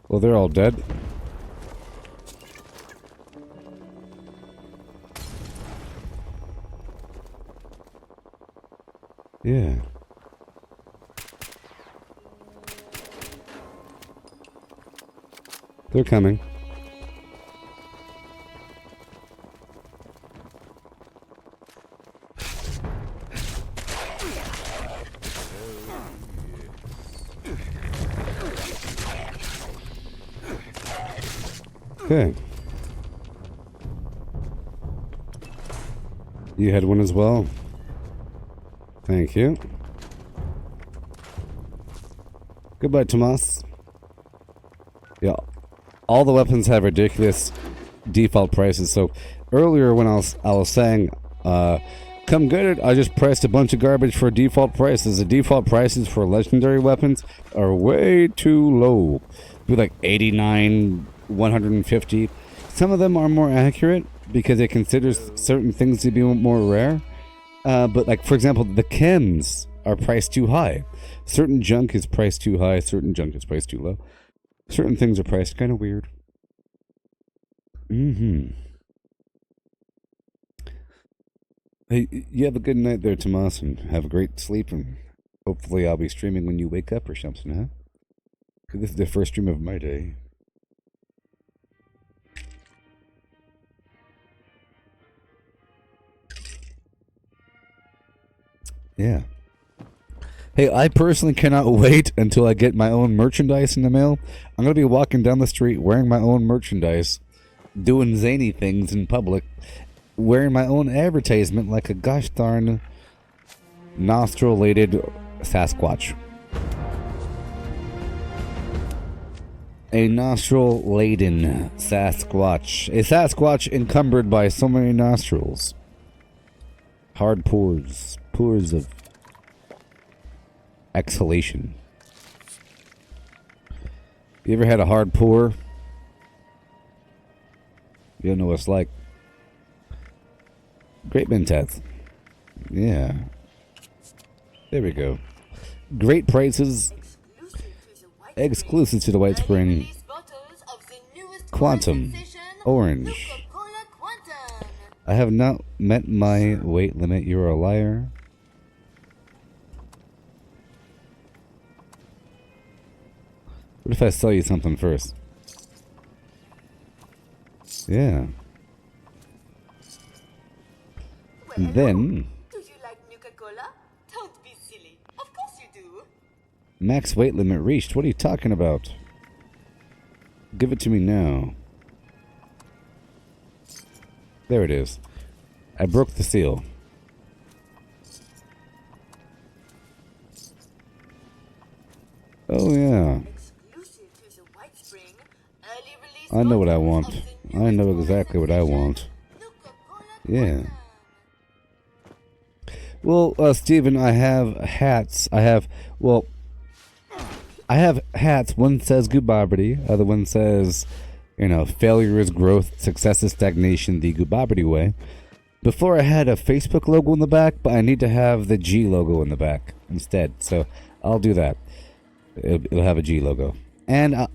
Well, they're all dead. Yeah. They're coming. Okay. You had one as well. Thank you. Goodbye, Tomas. Yeah, all the weapons have ridiculous default prices. So earlier when I was saying, come get it, I just priced a bunch of garbage for default prices. The default prices for legendary weapons are way too low. Be like 89, 150. Some of them are more accurate because it considers certain things to be more rare. But like, for example, the chems are priced too high. Certain junk is priced too high, certain junk is priced too low. Certain things are priced kind of weird. Mm-hmm. Hey, you have a good night there, Tomas, and have a great sleep, and hopefully I'll be streaming when you wake up or something, huh? 'Cause this is the first stream of my day. Yeah. Hey, I personally cannot wait until I get my own merchandise in the mail. I'm going to be walking down the street wearing my own merchandise, doing zany things in public, wearing my own advertisement like a gosh darn nostril-lated Sasquatch. A nostril-laden Sasquatch. A Sasquatch encumbered by so many nostrils. Hard pores. Pores of exhalation. You ever had a hard pour? You don't know what it's like. Great Mentats. Yeah. There we go. Great prices. Exclusive to the White Spring. Quantum. Orange. I have not met my weight limit. You're a liar. What if I sell you something first? Yeah. And then... Do you like Nuka-Cola? Don't be silly. Of course you do. Max weight limit reached. What are you talking about? Give it to me now. There it is. I broke the seal. Oh yeah. I know what I want. I know exactly what I want. Yeah. Well, Steven, I have hats. I have hats. One says Gooboberti. Other one says, failure is growth, success is stagnation, the Gooboberti Way. Before I had a Facebook logo in the back, but I need to have the G logo in the back instead. So I'll do that. It'll have a G logo. And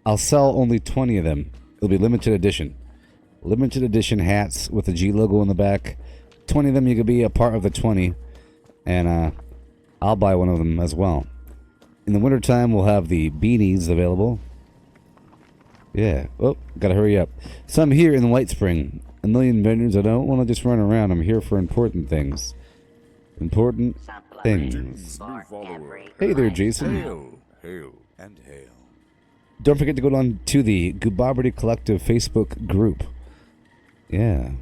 I'll sell only 20 of them. It'll be limited edition. Limited edition hats with a G logo in the back. 20 of them, you could be a part of the 20. And I'll buy one of them as well. In the wintertime, we'll have the beanies available. Yeah. Oh, gotta hurry up. So I'm here in the White Spring. A million vendors. I don't want to just run around. I'm here for important things. Important things. Hey there, Jason. Hail, hail, and hail. Don't forget to go on to the Gooboberti Collective Facebook group. Yeah.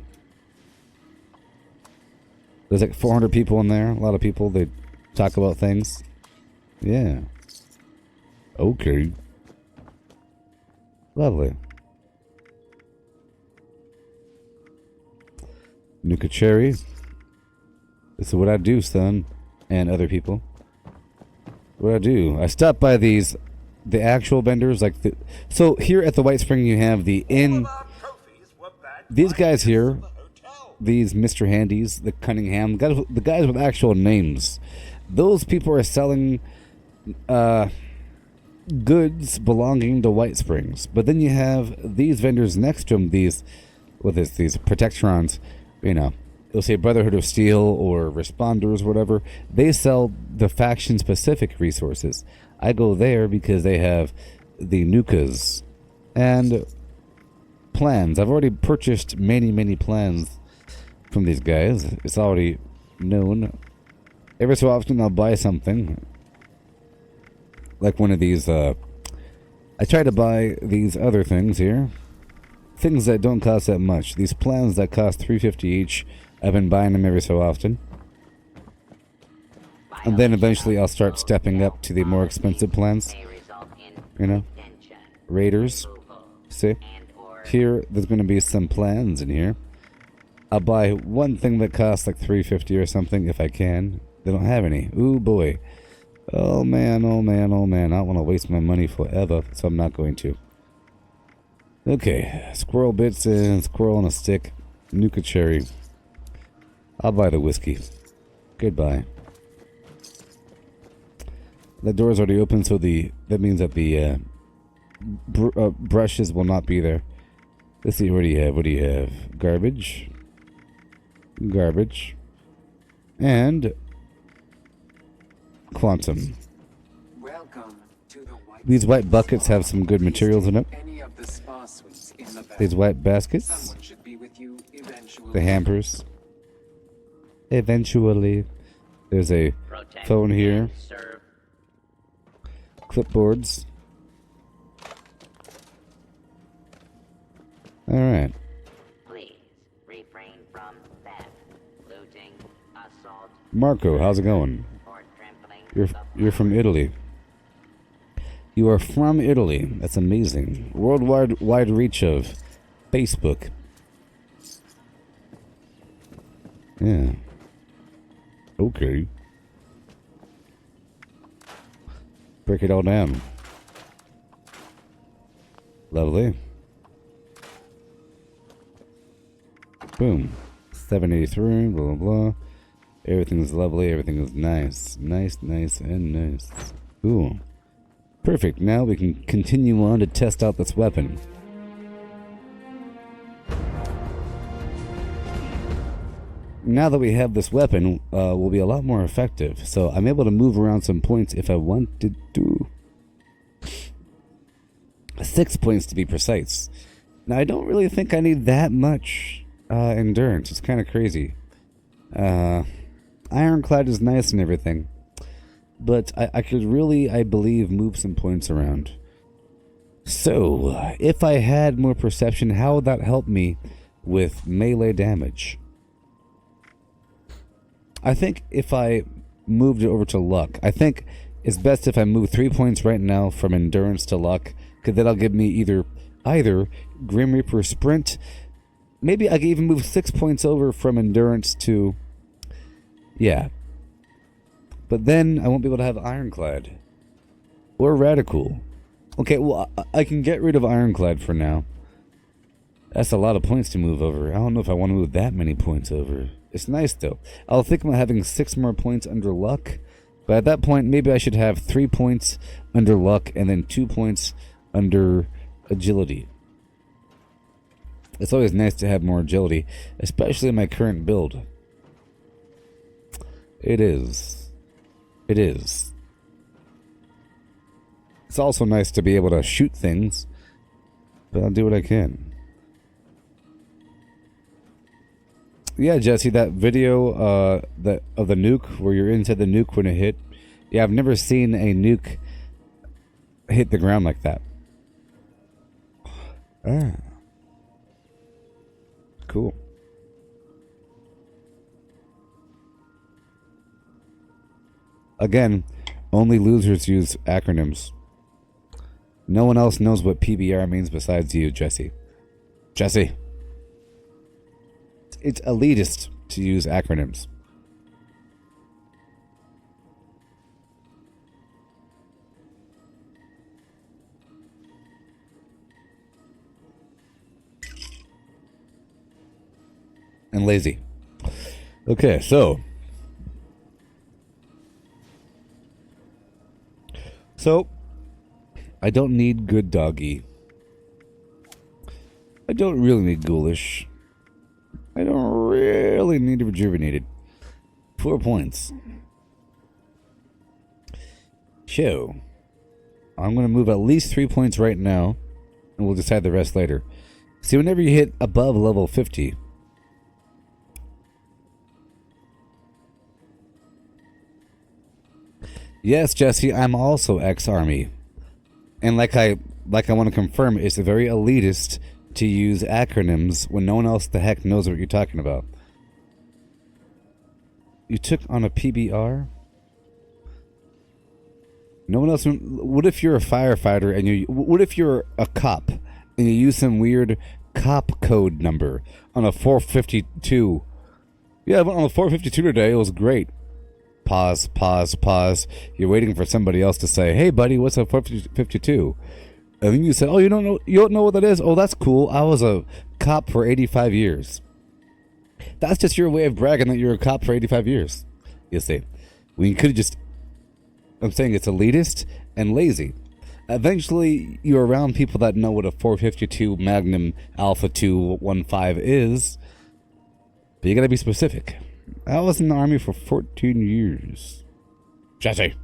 There's like 400 people in there. A lot of people. They talk about things. Yeah. Okay. Lovely. Nuka Cherry. This is what I do, son. And other people. What I do. I stop by the actual vendors. So here at the White Spring you have the inn. These guys here. These Mr. Handies. The Cunningham. The guys with actual names. Those people are selling goods belonging to White Springs. But then you have these vendors next to them, these protectrons, you know, you'll say Brotherhood of Steel or Responders, whatever. They sell the faction-specific resources. I go there because they have the Nukas and plans. I've already purchased many plans from these guys. It's already known. Every so often I'll buy something. Like one of these, I try to buy these other things here. Things that don't cost that much. These plans that cost $3.50 each. I've been buying them every so often. And then eventually I'll start stepping up to the more expensive plans. You know? Raiders. See? Here, there's going to be some plans in here. I'll buy one thing that costs like $3.50 or something if I can. They don't have any. Ooh boy. Oh man, oh man, oh man. I don't want to waste my money forever, so I'm not going to. Okay. Squirrel bits and squirrel on a stick. Nuka cherry. I'll buy the whiskey. Goodbye. The door's already open, so that means that the brushes will not be there. Let's see, what do you have? What do you have? Garbage. Garbage. And quantum. Welcome to the white. These white buckets have some good materials in it. Any of the spa suites in the back. These white baskets. Someone should be with you eventually. The hampers. Eventually. There's a phone here. Clipboards. Alright. Please refrain from theft, looting, assault, Marco, how's it going? or trampling You're from Italy. You are from Italy. That's amazing. Worldwide reach of Facebook. Yeah. Okay. Break it all down. Lovely. Boom. 783, blah, blah, blah. Everything's lovely. Everything is nice. Nice, nice, and nice. Cool. Perfect. Now we can continue on to test out this weapon. Now that we have this weapon, we'll be a lot more effective. So I'm able to move around some points if I wanted to. 6 points to be precise. Now I don't really think I need that much endurance. It's kind of crazy. Ironclad is nice and everything. But I could really, I believe, move some points around. So, if I had more perception, how would that help me with melee damage? I think if I moved it over to luck, I think it's best if I move 3 points right now from endurance to luck, because that'll give me either Grim Reaper sprint. Maybe I could even move 6 points over from endurance to, yeah. But then I won't be able to have Ironclad or Radical. Okay, well I can get rid of Ironclad for now. That's a lot of points to move over. I don't know if I want to move that many points over. It's nice though. I'll think about having 6 more points under luck. But at that point, maybe I should have 3 points under luck and then 2 points under agility. It's always nice to have more agility, especially in my current build. It is. It is. It's also nice to be able to shoot things, but I'll do what I can. Yeah, Jesse, that video of the nuke, where you're inside the nuke when it hit. Yeah, I've never seen a nuke hit the ground like that. Ah. Cool. Again, only losers use acronyms. No one else knows what PBR means besides you, Jesse. Jesse. It's elitist to use acronyms. And lazy. Okay, so I don't need good doggy. I don't really need ghoulish. I don't really need rejuvenated. 4 points. So, I'm going to move at least 3 points right now, and we'll decide the rest later. See, whenever you hit above level 50, yes, Jesse, I'm also ex-army. And like I want to confirm, it's very elitist to use acronyms when no one else the heck knows what you're talking about. You took on a PBR? No one else. What if you're a firefighter and what if you're a cop and you use some weird cop code number on a 452? Yeah, I went on a 452 today. It was great. Pause. You're waiting for somebody else to say, "Hey, buddy, what's a 452?" And then you say, "Oh, you don't know what that is? Oh, that's cool. I was a cop for 85 years." That's just your way of bragging that you're a cop for 85 years. You see, we could just. I'm saying it's elitist and lazy. Eventually, you're around people that know what a 452 Magnum Alpha 215 is. But you gotta be specific. I was in the Army for 14 years. Jesse.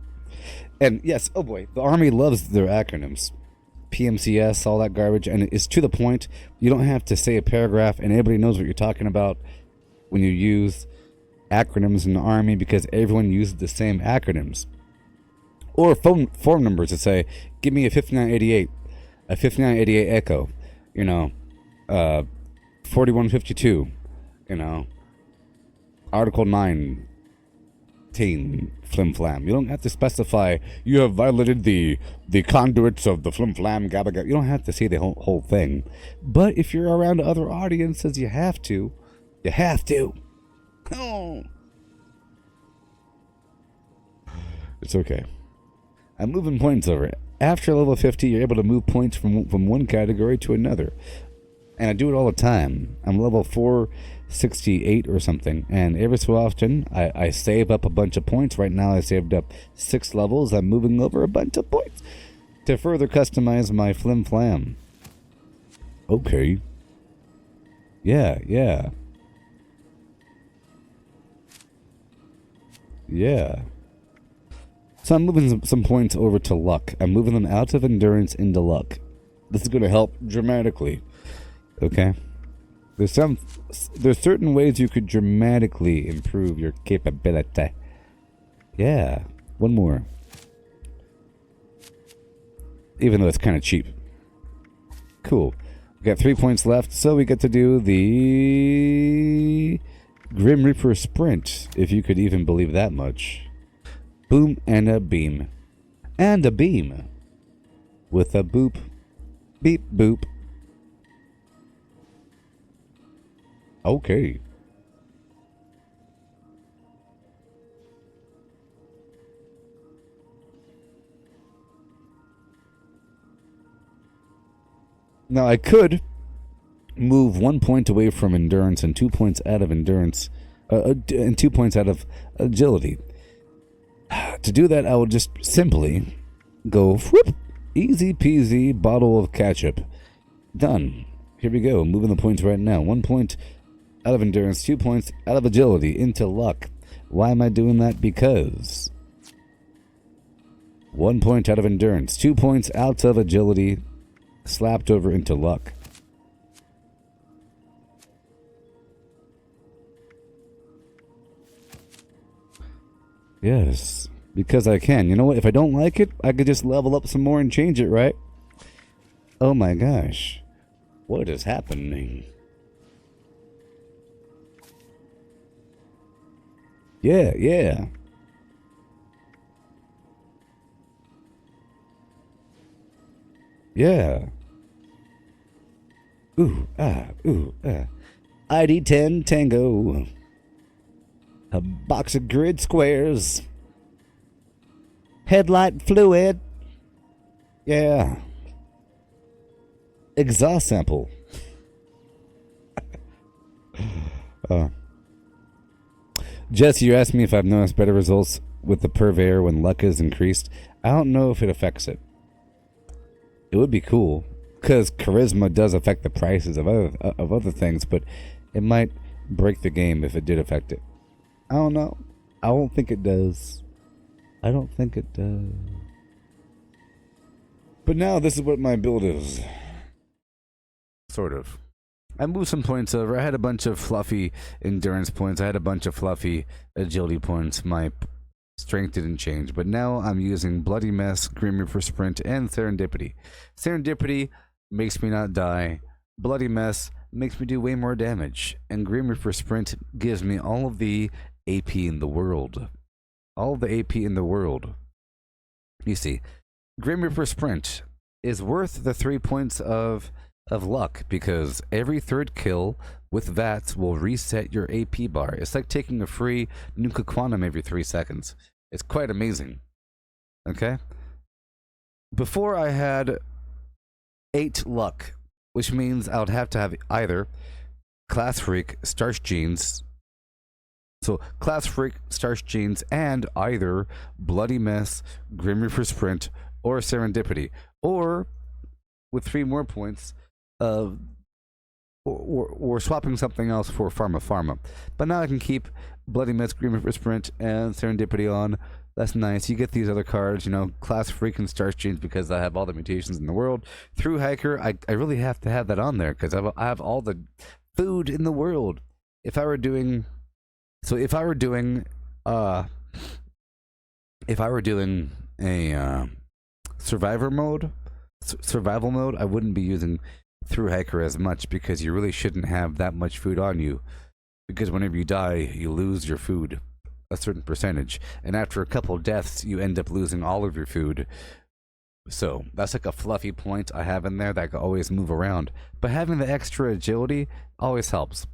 And yes, oh boy, the Army loves their acronyms. PMCS, all that garbage. And it's to the point. You don't have to say a paragraph and everybody knows what you're talking about when you use acronyms in the Army because everyone uses the same acronyms. Or phone numbers to say, give me a 5988, a 5988 Echo, 4152, Article 19, flim flam. You don't have to specify, you have violated the conduits of the flim flam gabba gabba. You don't have to say the whole thing. But if you're around other audiences, you have to. You have to. Oh. It's okay. I'm moving points over. After level 50, you're able to move points from one category to another. And I do it all the time. I'm level 468 or something. And every so often, I save up a bunch of points. Right now, I saved up 6 levels. I'm moving over a bunch of points to further customize my flim flam. Okay. Yeah. So I'm moving some points over to luck. I'm moving them out of endurance into luck. This is going to help dramatically. Okay? There's certain ways you could dramatically improve your capability. Yeah. One more. Even though it's kind of cheap. Cool. We got 3 points left, so we get to do the Grim Reaper Sprint, if you could even believe that much. Boom and a beam. And a beam. With a boop. Beep boop. Okay. Now I could move 1 point away from endurance and 2 points out of endurance, and 2 points out of agility. To do that, I would just simply go whoop, easy peasy bottle of ketchup. Done. Here we go. Moving the points right now. 1 point out of endurance, 2 points out of agility into luck. Why am I doing that? Because 1 point out of endurance, 2 points out of agility, slapped over into luck. Yes, because I can. You know what? If I don't like it, I could just level up some more and change it, right? Oh my gosh. What is happening? Yeah. Yeah. Ooh, ah. ID 10 Tango. A box of grid squares. Headlight fluid. Yeah. Exhaust sample. Jesse, you asked me if I've noticed better results with the Purveyor when luck is increased. I don't know if it affects it. It would be cool, because charisma does affect the prices of other things, but it might break the game if it did affect it. I don't know. I don't think it does. I don't think it does. But now this is what my build is. Sort of. I moved some points over. I had a bunch of fluffy endurance points. I had a bunch of fluffy agility points. My strength didn't change. But now I'm using Bloody Mess, Grim Reaper Sprint, and Serendipity. Serendipity makes me not die. Bloody Mess makes me do way more damage. And Grim Reaper Sprint gives me all of the AP in the world. All of the AP in the world. You see, Grim Reaper Sprint is worth the 3 points of luck, because every third kill with VATS will reset your AP bar. It's like taking a free Nuka Quantum every 3 seconds. It's quite amazing. Okay? Before I had 8 luck, which means I would have to have either Class Freak, Starch Genes. So Class Freak, Starch Genes, and either Bloody Mess, Grim Reaper Sprint, or Serendipity. Or, with 3 more points, or swapping something else for Pharma. But now I can keep Bloody Mess, Grim Reaper Sprint, and Serendipity on. That's nice. You get these other cards, you know, Class Freak and Starch Genes, because I have all the mutations in the world. Through Hiker, I really have to have that on there, because I have all the food in the world. If I were doing a survival mode, I wouldn't be using Through Hiker as much, because you really shouldn't have that much food on you, because whenever you die, you lose your food, a certain percentage, and after a couple deaths, you end up losing all of your food. So that's like a fluffy point I have in there that I can always move around, but having the extra agility always helps.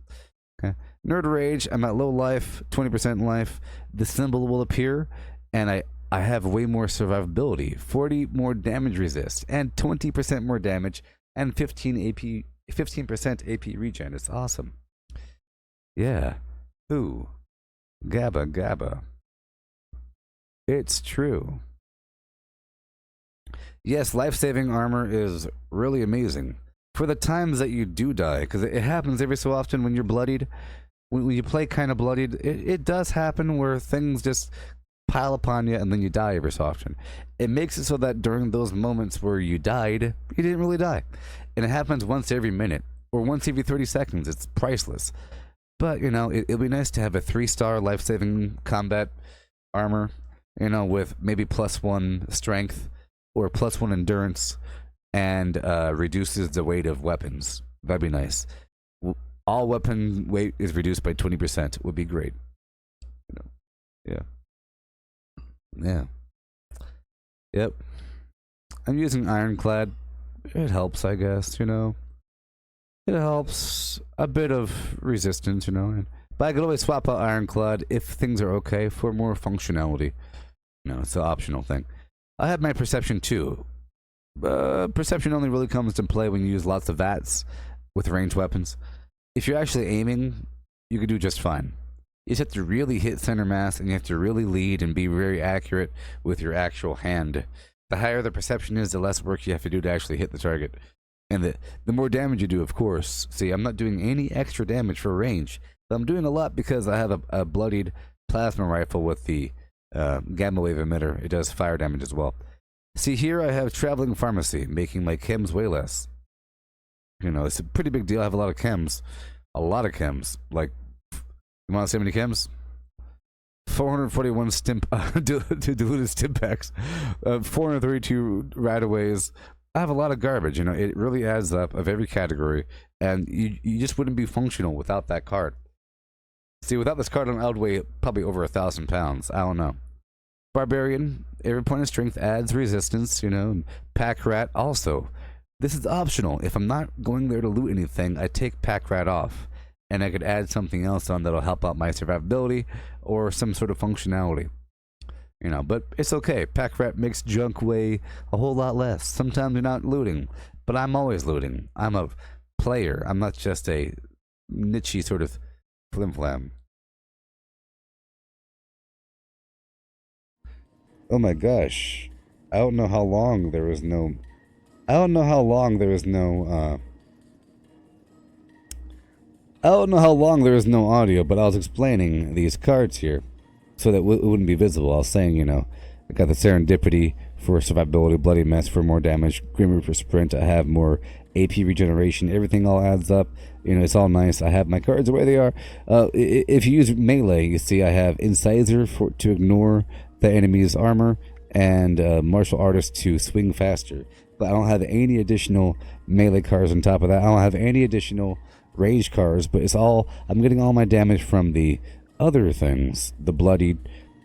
Okay. Nerd Rage, I'm at low life, 20% life. The symbol will appear, and I have way more survivability, 40 more damage resist, and 20% more damage, and 15% AP regen. It's awesome. Yeah. Ooh. Gabba. It's true. Yes, life-saving armor is really amazing. For the times that you do die, because it happens every so often when you're bloodied. When you play kind of bloodied, it does happen where things just pile upon you and then you die every so often. It makes it so that during those moments where you died, you didn't really die. And it happens once every minute or once every 30 seconds. It's priceless. But, you know, it'll be nice to have a 3-star life-saving combat armor, you know, with maybe +1 strength or +1 endurance, and reduces the weight of weapons. That'd be nice. All weapon weight is reduced by 20%. Would be great. You know, yeah. Yep. I'm using Ironclad. It helps, I guess. You know, it helps a bit of resistance. You know, but I could always swap out Ironclad if things are okay for more functionality. You know, it's an optional thing. I have my Perception too. Perception only really comes into play when you use lots of VATS with ranged weapons. If you're actually aiming, you can do just fine. You just have to really hit center mass, and you have to really lead and be very accurate with your actual hand. The higher the perception is, the less work you have to do to actually hit the target. And the more damage you do, of course. See, I'm not doing any extra damage for range, but I'm doing a lot because I have a bloodied plasma rifle with the gamma wave emitter. It does fire damage as well. See, here I have Traveling Pharmacy, making my chems way less. You know, it's a pretty big deal. I have a lot of chems. A lot of chems. Like, you want to see how many chems? 441 diluted stim packs. 432 radaways. I have a lot of garbage, you know. It really adds up of every category. And you just wouldn't be functional without that card. See, without this card, I would weigh probably over 1,000 pounds. I don't know. Barbarian, every point of strength adds resistance, you know. And Pack Rat also. This is optional. If I'm not going there to loot anything, I take Pack Rat off. And I could add something else on that'll help out my survivability or some sort of functionality. You know, but it's okay. Pack Rat makes junk weigh a whole lot less. Sometimes you're not looting, but I'm always looting. I'm a player. I'm not just a niche sort of flim-flam. Oh my gosh. I don't know how long there was no... I don't know how long there is no, I don't know how long there is no audio, but I was explaining these cards here so that it wouldn't be visible. I was saying, you know, I got the Serendipity for survivability, Bloody Mess for more damage, Grim Reaper Sprint, I have more AP regeneration, everything all adds up. You know, it's all nice. I have my cards the way they are. If you use melee, you see I have Incisor to ignore the enemy's armor, and Martial Artist to swing faster. But I don't have any additional melee cards on top of that. I don't have any additional rage cards, but it's all, I'm getting all my damage from the other things, the Bloodied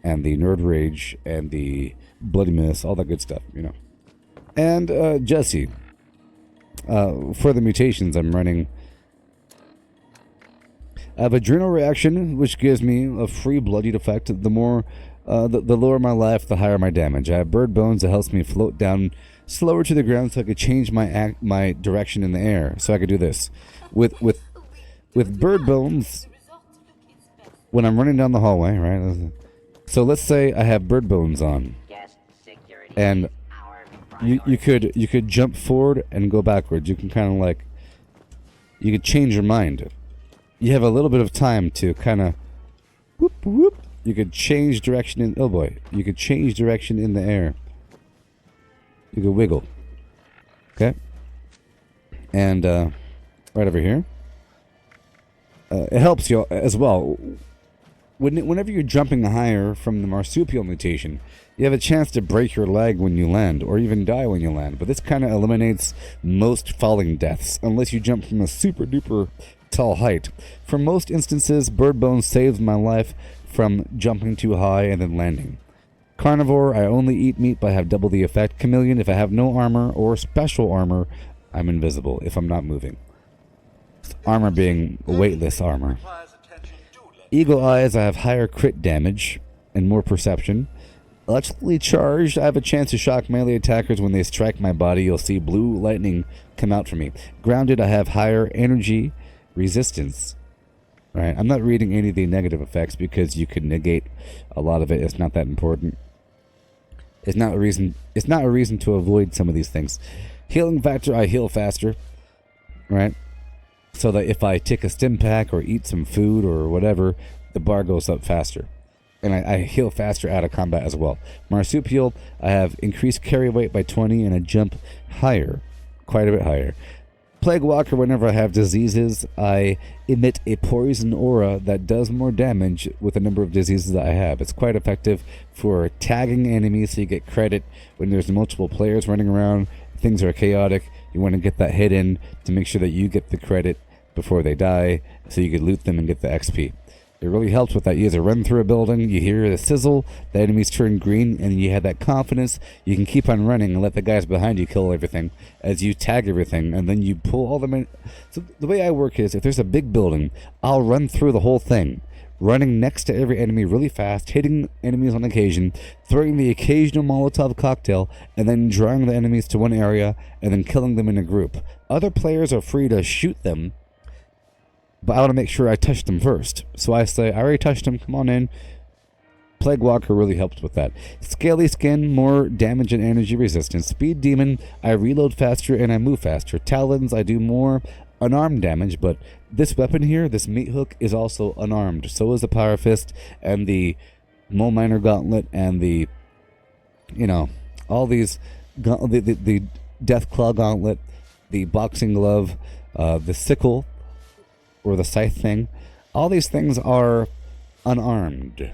and the Nerd Rage and the Bloody Miss, all that good stuff, you know. And Jesse, for the mutations, I'm running. I have Adrenal Reaction, which gives me a free Bloodied effect. The more, the lower my life, the higher my damage. I have Bird Bones that helps me float down slower to the ground, so I could change my direction in the air. So I could do this with Bird Bones when I'm running down the hallway, right? So let's say I have Bird Bones on, and you could jump forward and go backwards. You can kind of like, you could change your mind. You have a little bit of time to kind of whoop whoop. You could change direction in, oh boy, you could change direction in the air. You could wiggle. Okay. And right over here. It helps you as well. Whenever you're jumping higher from the marsupial mutation, you have a chance to break your leg when you land, or even die when you land. But this kind of eliminates most falling deaths, unless you jump from a super duper tall height. For most instances, Bird Bones saves my life from jumping too high and then landing. Carnivore, I only eat meat, but I have double the effect. Chameleon, if I have no armor or special armor, I'm invisible if I'm not moving. Armor being weightless armor. Eagle Eyes, I have higher crit damage and more perception. Electrically charged, I have a chance to shock melee attackers when they strike my body. You'll see blue lightning come out from me. Grounded, I have higher energy resistance. Right? I'm not reading any of the negative effects because you can negate a lot of it. It's not that important. It's not a reason to avoid some of these things. Healing factor, I heal faster. Right? So that if I take a stim pack or eat some food or whatever, the bar goes up faster. And I heal faster out of combat as well. Marsupial, I have increased carry weight by 20 and I jump higher. Quite a bit higher. Plague Walker, whenever I have diseases, I emit a poison aura that does more damage with the number of diseases that I have. It's quite effective for tagging enemies, so you get credit when there's multiple players running around. Things are chaotic. You want to get that hit in to make sure that you get the credit before they die, so you could loot them and get the XP. It really helps with that. You guys run through a building, you hear the sizzle, the enemies turn green, and you have that confidence. You can keep on running and let the guys behind you kill everything as you tag everything, and then you pull all them in. So the way I work is, if there's a big building, I'll run through the whole thing, running next to every enemy really fast, hitting enemies on occasion, throwing the occasional Molotov cocktail, and then drawing the enemies to one area, and then killing them in a group. Other players are free to shoot them, but I want to make sure I touch them first. So I say, I already touched them, come on in. Plague Walker really helps with that. Scaly Skin, more damage and energy resistance. Speed Demon, I reload faster and I move faster. Talons, I do more unarmed damage, but this weapon here, this meat hook, is also unarmed. So is the Power Fist and the Mole Miner Gauntlet and the, you know, all these, the Death Claw Gauntlet, the Boxing Glove, the Sickle, or the scythe thing. All these things are unarmed.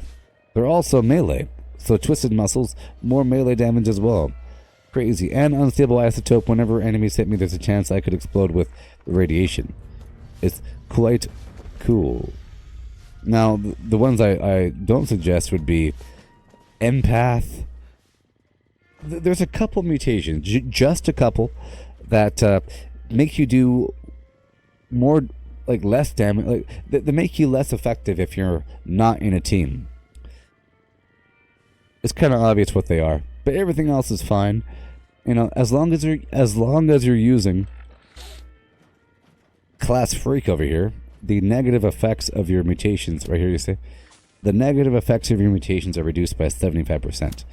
They're also melee. So Twisted Muscles, more melee damage as well. Crazy. And Unstable Isotope, whenever enemies hit me, there's a chance I could explode with radiation. It's quite cool. Now, the ones I don't suggest would be Empath. There's a couple mutations, just a couple, that make you do more, like less damage, like they make you less effective if you're not in a team. It's kind of obvious what they are, but everything else is fine. You know, as long as you're using Class Freak over here, the negative effects of your mutations right here. You see, the negative effects of your mutations are reduced by 75%.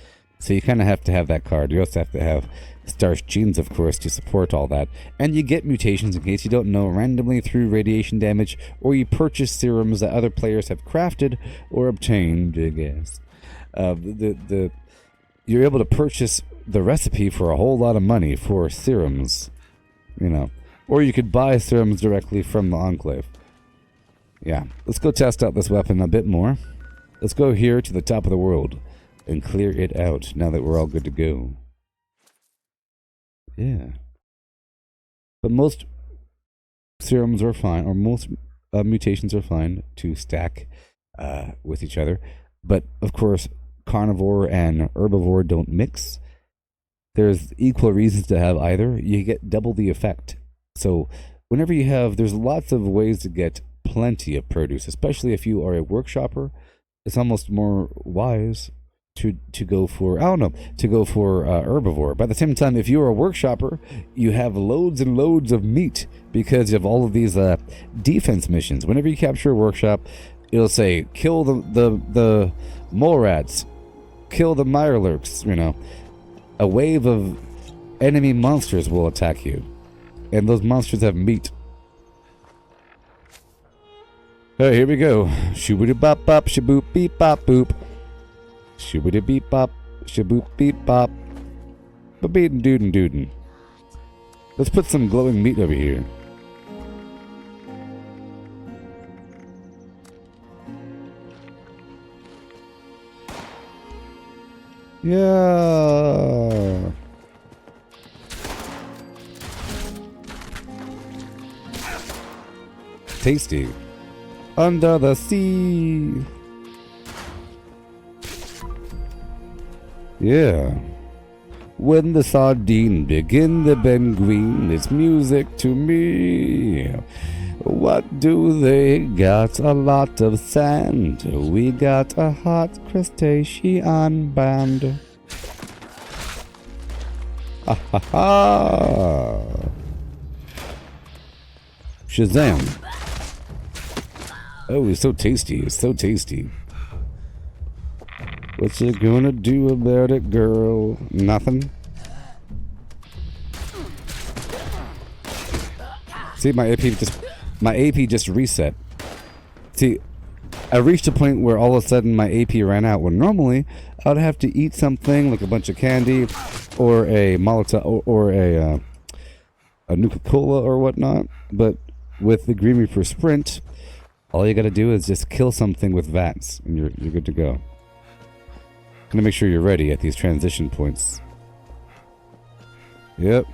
So you kind of have to have that card. You also have to have starch genes, of course, to support all that. And you get mutations, in case you don't know, randomly through radiation damage, or you purchase serums that other players have crafted or obtained, I guess. You're able to purchase the recipe for a whole lot of money for serums, you know. Or you could buy serums directly from the Enclave. Yeah, let's go test out this weapon a bit more. Let's go here to the top of the world and clear it out now that we're all good to go. Yeah. But most serums are fine, or most mutations are fine to stack with each other. But, of course, carnivore and herbivore don't mix. There's equal reasons to have either. You get double the effect. So, whenever you have, there's lots of ways to get plenty of produce, especially if you are a workshopper. It's almost more wise to go for, herbivore. By the same time, if you're a workshopper, you have loads and loads of meat because of all of these defense missions. Whenever you capture a workshop, it'll say, kill the mole rats, kill the mirelurks, you know. A wave of enemy monsters will attack you. And those monsters have meat. Hey, here we go. Shooby bop bop, shaboop beep bop boop. Shooby beep bop, shaboop beep bop. Ba-beatin' doodin' doodin'. Let's put some glowing meat over here. Yeah. Tasty. Under the sea. Yeah. When the sardine begin to bend green, it's music to me. What do they got? A lot of sand. We got a hot crustacean band. Ha ha ha. Shazam. Oh, it's so tasty. It's so tasty. What you gonna do about it, girl? Nothing? See, my AP just reset. See, I reached a point where all of a sudden my AP ran out, when normally I would have to eat something like a bunch of candy or a Molotov or a Nuka-Cola or whatnot. But with the Green Reaper Sprint, all you gotta do is just kill something with VATS and you're good to go. Gonna make sure you're ready at these transition points. Yep.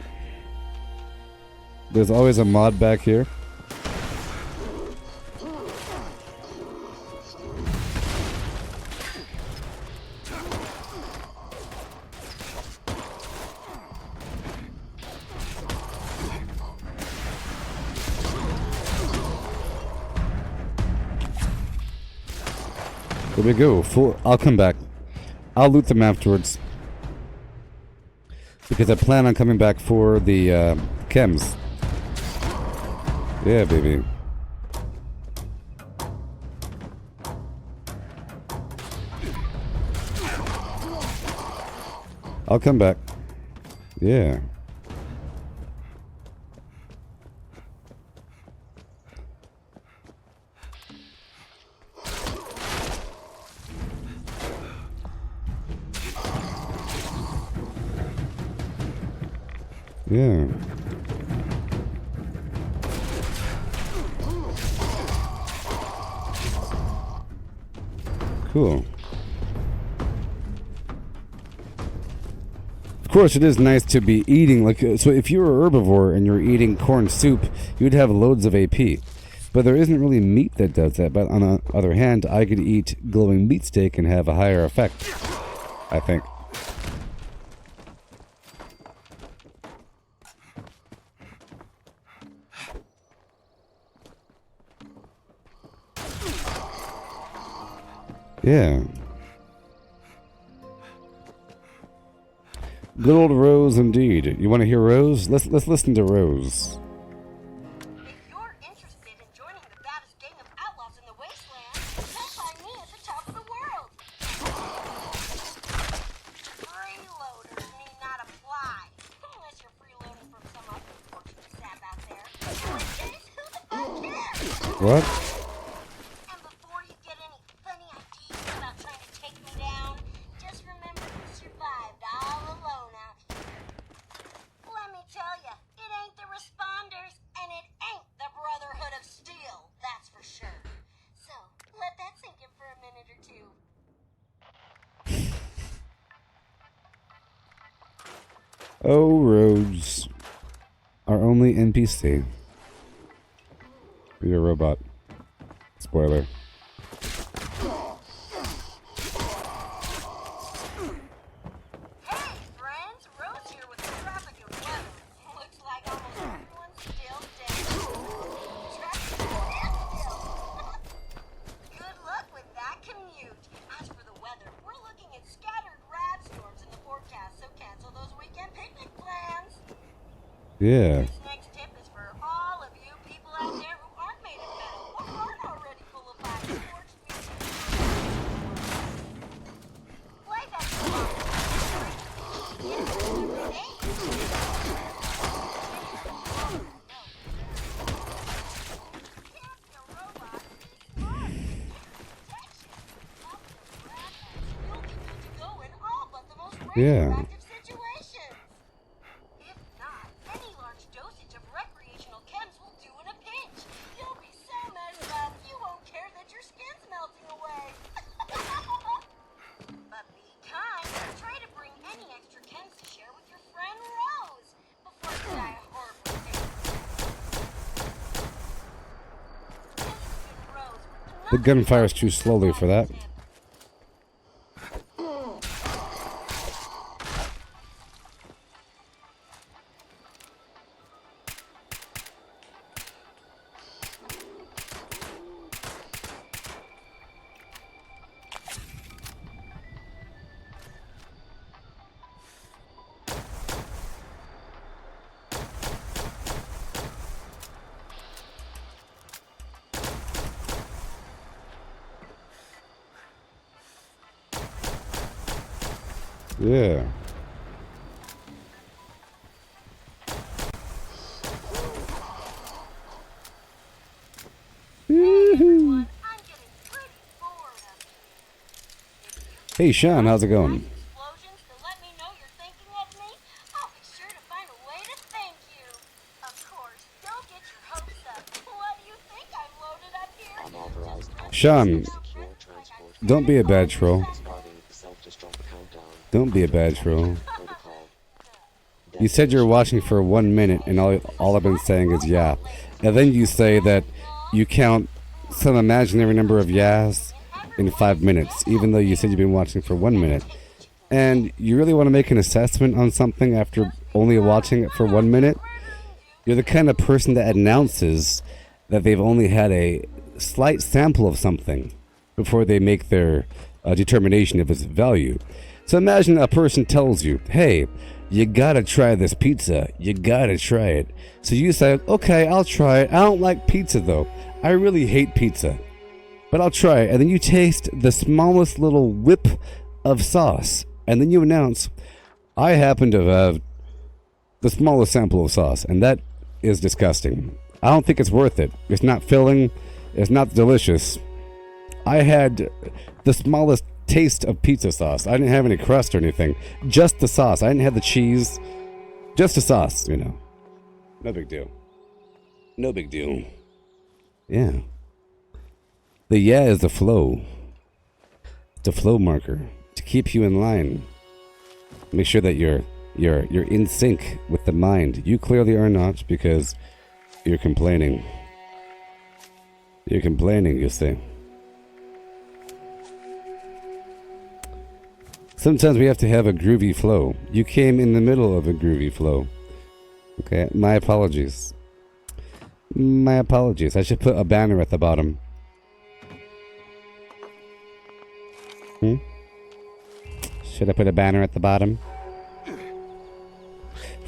There's always a mod back here. There we go. I'll come back. I'll loot them afterwards. Because I plan on coming back for the chems. Yeah, baby. I'll come back. Yeah. Yeah. Cool. Of course, it is nice to be eating, like, so if you're a herbivore and you're eating corn soup, you'd have loads of AP. But there isn't really meat that does that. But on the other hand, I could eat glowing meat steak and have a higher effect, I think. Yeah. Good old Rose indeed. You want to hear Rose? Let's listen to Rose. If you're interested in joining the baddest gang of outlaws in the wasteland, come find me at the top of the world. What? And before you get any funny ideas about trying to take me down, just remember you survived all alone out here. Let me tell ya, it ain't the responders, and it ain't the Brotherhood of Steel, that's for sure. So, let that sink in for a minute or two. Oh, Rhodes. Our only NPC. Be a robot. Spoiler. Hey, friends, Rose here with the traffic and weather. Looks like almost everyone's still dead. Traffic is still. Good luck with that commute. As for the weather, we're looking at scattered rad storms in the forecast, so cancel those weekend picnic plans. Yeah. This next tip is for all of you people out there who aren't made of metal or aren't already full of life forged music. Play that song. Yeah. Situations. If not, any large dosage of recreational chems will do in a pinch. You'll be so messed up, you won't care that your skin's melting away. But be kind. Try to bring any extra chems to share with your friend Rose before you die a horrible death. This has been Rose with The gun fires too slowly for that. Yeah. everyone, I'm getting pretty bored of it. Hey, Sean, how's it going? Explosions to let me know you're thinking of me, I'll be sure to find a way to thank you. Of course, don't get your hopes up. What do you think I'm loaded up here? Sean, don't be a bad troll. Don't be a bad troll. You said you were watching for 1 minute, and all I've been saying is yeah. And then you say that you count some imaginary number of yeahs in 5 minutes, even though you said you've been watching for 1 minute. And you really want to make an assessment on something after only watching it for 1 minute? You're the kind of person that announces that they've only had a slight sample of something before they make their determination of its value. So imagine a person tells you, hey, you gotta try this pizza. You gotta try it. So you say, okay, I'll try it. I don't like pizza though. I really hate pizza. But I'll try it. And then you taste the smallest little whip of sauce. And then you announce, I happen to have the smallest sample of sauce. And that is disgusting. I don't think it's worth it. It's not filling. It's not delicious. I had the smallest taste of pizza sauce. I didn't have any crust or anything. Just the sauce. I didn't have the cheese. Just the sauce, you know. No big deal. No big deal. Yeah. The yeah is the flow. The flow marker to keep you in line. Make sure that you're in sync with the mind. You clearly are not, because you're complaining. You're complaining, you see. Sometimes we have to have a groovy flow. You came in the middle of a groovy flow. Okay, my apologies. My apologies. I should put a banner at the bottom. Should I put a banner at the bottom?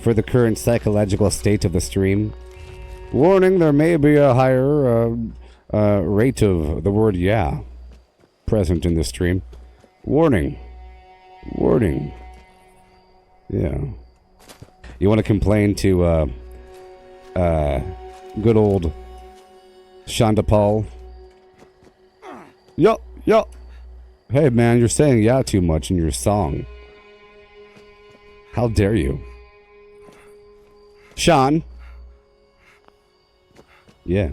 For the current psychological state of the stream. Warning, there may be a higher rate of the word yeah present in the stream. Warning. Warning. Yeah. You want to complain to good old Shonda Paul. Yo, yo. Hey, man, you're saying yeah too much in your song. How dare you? Sean. Yeah.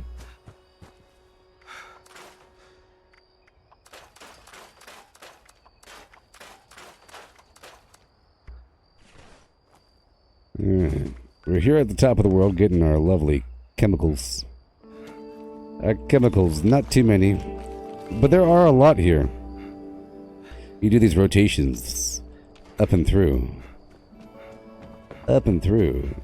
Alright. We're here at the top of the world getting our lovely chemicals. Chemicals, not too many, but there are a lot here. You do these rotations up and through. Up and through.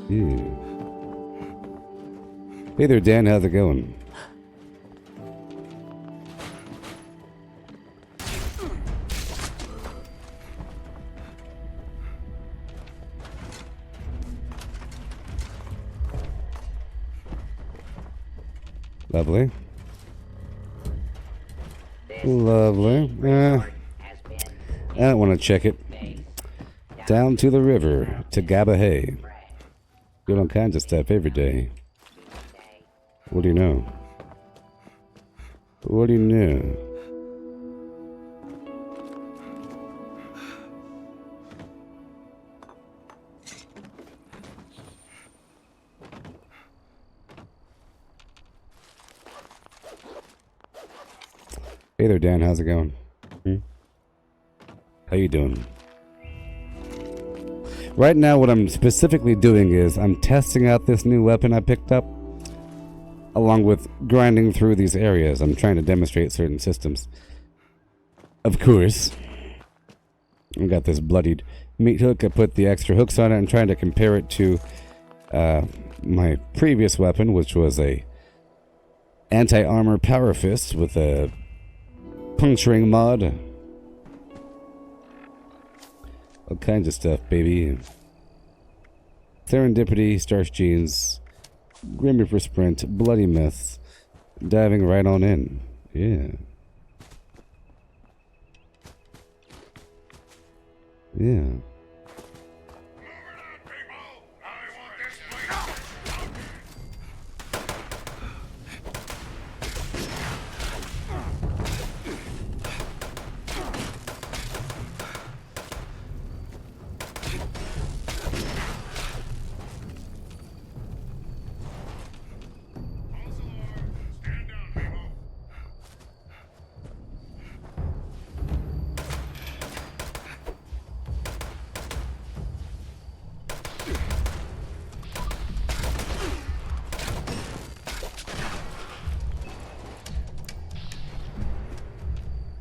Yeah. Hey there, Dan. How's it going? Lovely. Lovely. Has been I don't want to check it. base. Down to the river, to Gabahay. Doing all kinds of stuff every day. What do you know? What do you know? Hey there, Dan. How's it going? How you doing? Right now, what I'm specifically doing is I'm testing out this new weapon I picked up, along with grinding through these areas. I'm trying to demonstrate certain systems. Of course, I got this bloodied meat hook. I put the extra hooks on it. I'm trying to compare it to my previous weapon, which was a anti-armor power fist with a puncturing mod. All kinds of stuff, baby. Serendipity, starch jeans, Grim Reaper sprint, bloody myths, diving right on in. Yeah. Yeah.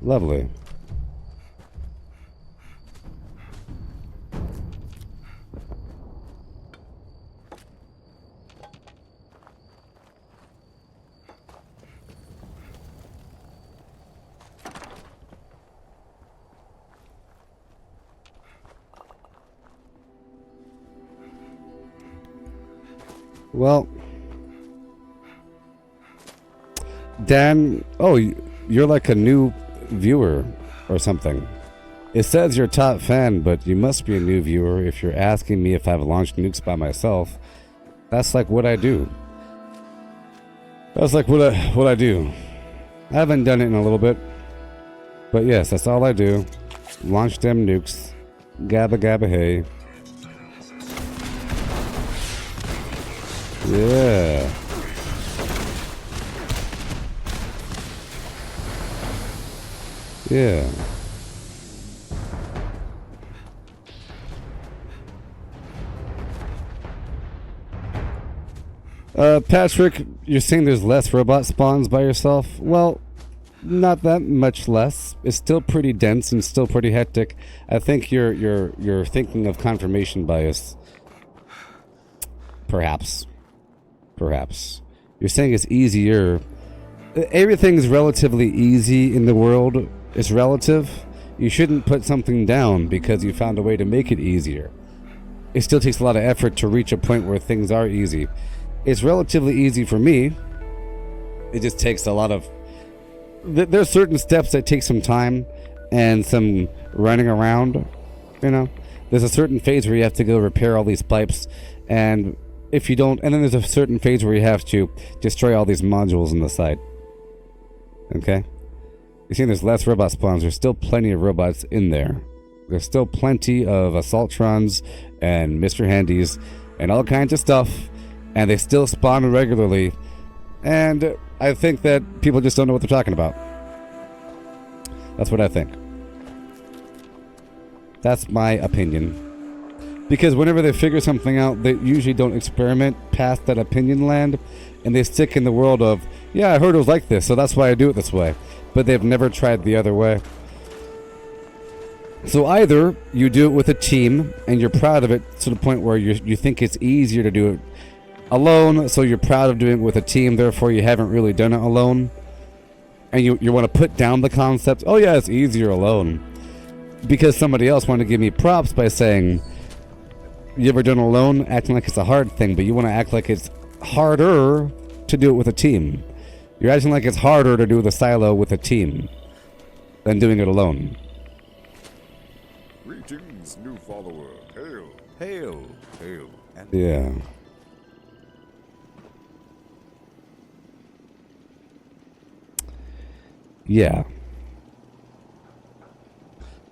Lovely. Well, Dan, oh, you're like a new viewer or something. It says you're a top fan, but you must be a new viewer if you're asking me if I've launched nukes by myself. That's like what I do. That's like what I do. I haven't done it in a little bit, but yes, that's all I do. Launch them nukes. Gabba gabba hey. Yeah. Yeah. Patrick, you're saying there's less robot spawns by yourself? Well, not that much less. It's still pretty dense and still pretty hectic. I think you're thinking of confirmation bias. Perhaps. You're saying it's easier. Everything's relatively easy in the world. It's relative. You shouldn't put something down because you found a way to make it easier. It still takes a lot of effort to reach a point where things are easy. It's relatively easy for me. It just takes a lot of there's certain steps that take some time and some running around. You know, there's a certain phase where you have to go repair all these pipes, and if you don't, and then there's a certain phase where you have to destroy all these modules on the side. Okay, you see, there's less robot spawns. There's still plenty of robots in there. There's still plenty of Assaultrons and Mr. Handys and all kinds of stuff, and they still spawn regularly. And I think that people just don't know what they're talking about. That's what I think. That's my opinion. Because whenever they figure something out, they usually don't experiment past that opinion land, and they stick in the world of, yeah, I heard it was like this, so that's why I do it this way. But they've never tried the other way. So either you do it with a team, and you're proud of it to the point where you think it's easier to do it alone, so you're proud of doing it with a team, therefore you haven't really done it alone. And you want to put down the concept, oh yeah, it's easier alone. Because somebody else wanted to give me props by saying, you ever done it alone, acting like it's a hard thing, but you want to act like it's harder to do it with a team. You're acting like it's harder to do the silo with a team than doing it alone. Greetings, new follower. Hail, hail, hail, and Yeah. Yeah.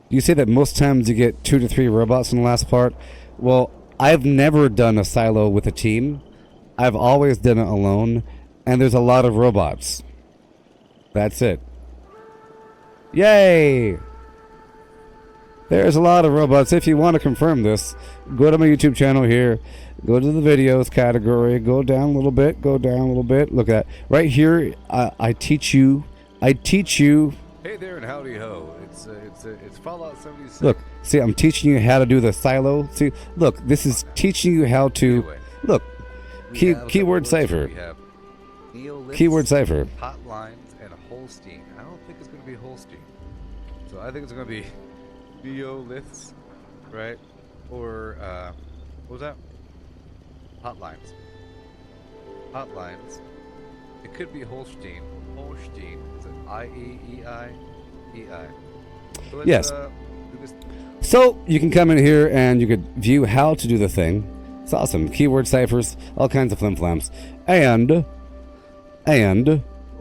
You say that most times you get 2 to 3 robots in the last part. Well, I've never done a silo with a team. I've always done it alone, and there's a lot of robots. That's it. Yay! There's a lot of robots. If you want to confirm this, go to my YouTube channel here. Go to the videos category. Go down a little bit. Go down a little bit. Look at right here. I teach you. I teach you. hey there and howdy ho. It's Fallout 76. Look, see, I'm teaching you how to do the silo. See, look, this is teaching you how to. Anyway, Look, we have keyword the words. cipher. We have Neoliths, Keyword cipher. Hotlines, and Holstein. I don't think it's going to be Holstein. So I think it's going to be Neoliths, right? Or, what was that? Hotlines. Hotlines. It could be Holstein. Holstein. Is it I-E-E-I? E-I. So let's, Yes. do this. So you can come in here and you could view how to do the thing. It's awesome. Keyword ciphers, all kinds of flim-flams. And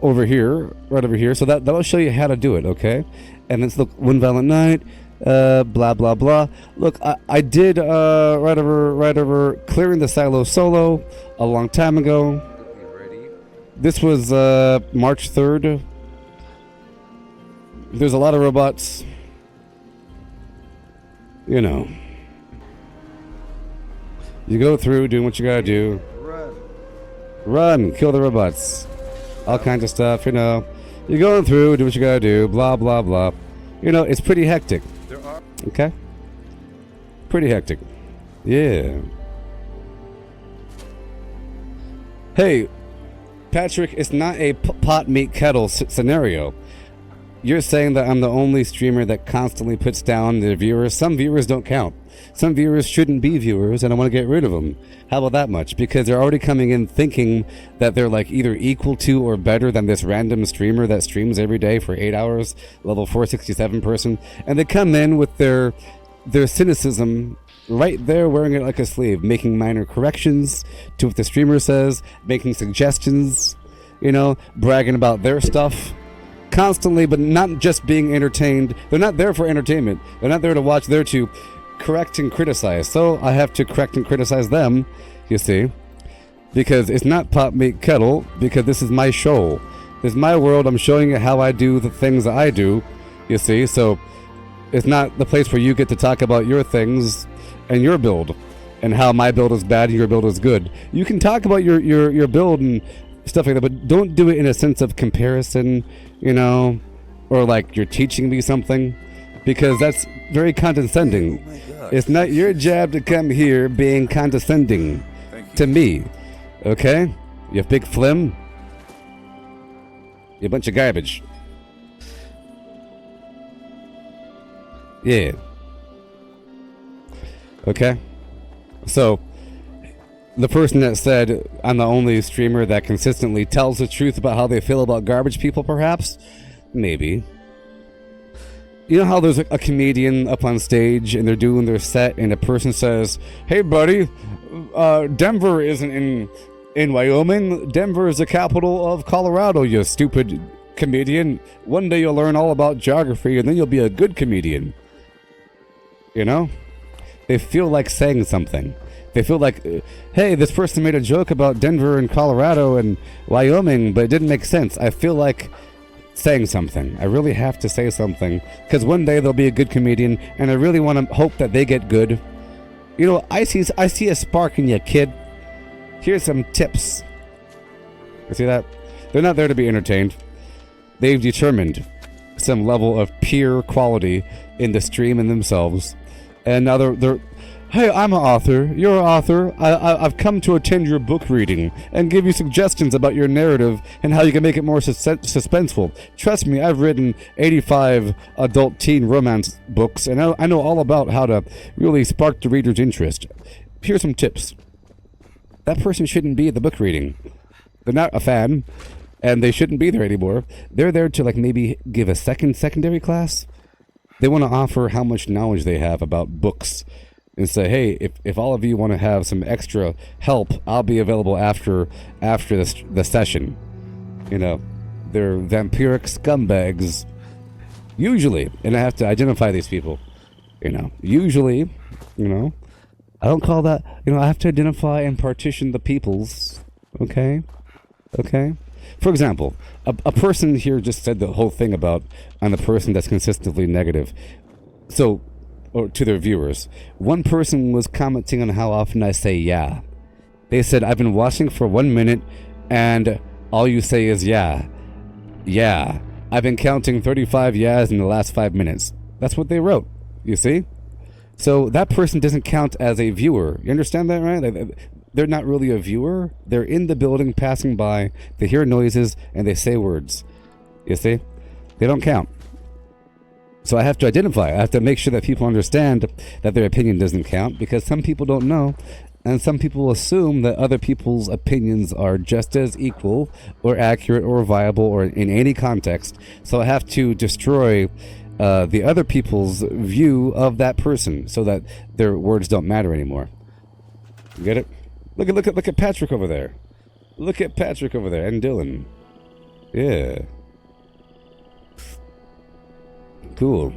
over here, right over here, so that'll show you how to do it, okay? And let's look, One Violent Night, blah, blah, blah. Look, I did, right over clearing the silo solo a long time ago. Be ready. This was, March 3rd. There's a lot of robots. You know. You go through doing what you gotta do. Run, kill the robots. All kinds of stuff, you know. You're going through, do what you gotta do, blah, blah, blah. You know, it's pretty hectic. There are. Okay? Pretty hectic. Yeah. Hey, Patrick, it's not a pot meat kettle scenario. You're saying that I'm the only streamer that constantly puts down their viewers. Some viewers don't count. Some viewers shouldn't be viewers, and I want to get rid of them. How about that much? Because they're already coming in thinking that they're like either equal to or better than this random streamer that streams every day for 8 hours, level 467 person, and they come in with their cynicism right there, wearing it like a sleeve, making minor corrections to what the streamer says, making suggestions, you know, bragging about their stuff. Constantly, but not just being entertained. They're not there for entertainment. They're not there to watch. They're to correct and criticize. So I have to correct and criticize them, you see, because it's not pot meat kettle, because this is my show. This is my world. I'm showing you how I do the things that I do, you see. So it's not the place where you get to talk about your things and your build and how my build is bad and your build is good. You can talk about your build and stuff like that, but don't do it in a sense of comparison, you know, or like you're teaching me something, because that's very condescending. Oh my God. It's not your job to come here being condescending to me, okay? You have big phlegm. You're a bunch of garbage. Yeah. Okay? So, the person that said I'm the only streamer that consistently tells the truth about how they feel about garbage people, perhaps, Maybe. You know how there's a comedian up on stage and they're doing their set and a person says, "Hey buddy, Denver isn't in Wyoming. Denver is the capital of Colorado, you stupid comedian. One day you'll learn all about geography and then you'll be a good comedian." You know? They feel like saying something. They feel like, hey, this person made a joke about Denver and Colorado and Wyoming, but it didn't make sense. I feel like saying something. I really have to say something, because one day they'll be a good comedian, and I really want to hope that they get good. You know, I see a spark in you, kid. Here's some tips. You see that? They're not there to be entertained. They've determined some level of peer quality in the stream and themselves, and now they're hey, I'm an author. You're an author. I've come to attend your book reading and give you suggestions about your narrative and how you can make it more suspenseful. Trust me, I've written 85 adult teen romance books, and I know all about how to really spark the reader's interest. Here's some tips. That person shouldn't be at the book reading. They're not a fan, and they shouldn't be there anymore. They're there to, like, maybe give a secondary class. They want to offer how much knowledge they have about books and say, hey, if all of you want to have some extra help, I'll be available after the session. You know, they're vampiric scumbags. Usually, and I have to identify these people. You know, usually, you know, I don't call that, you know, I have to identify and partition the peoples. Okay? Okay? For example, a person here just said the whole thing about I'm the person that's consistently negative. So, or to their viewers, one person was commenting on how often I say yeah. They said, I've been watching for 1 minute and all you say is yeah. Yeah. I've been counting 35 yeahs in the last 5 minutes. That's what they wrote. You see? So that person doesn't count as a viewer. You understand that, right? They're not really a viewer. They're in the building passing by. They hear noises and they say words. You see? They don't count. So I have to identify. I have to make sure that people understand that their opinion doesn't count, because some people don't know, and some people assume that other people's opinions are just as equal or accurate or viable or in any context. So I have to destroy the other people's view of that person so that their words don't matter anymore. You get it? Look at Patrick over there. Look at Patrick over there and Dylan. Yeah. Cool.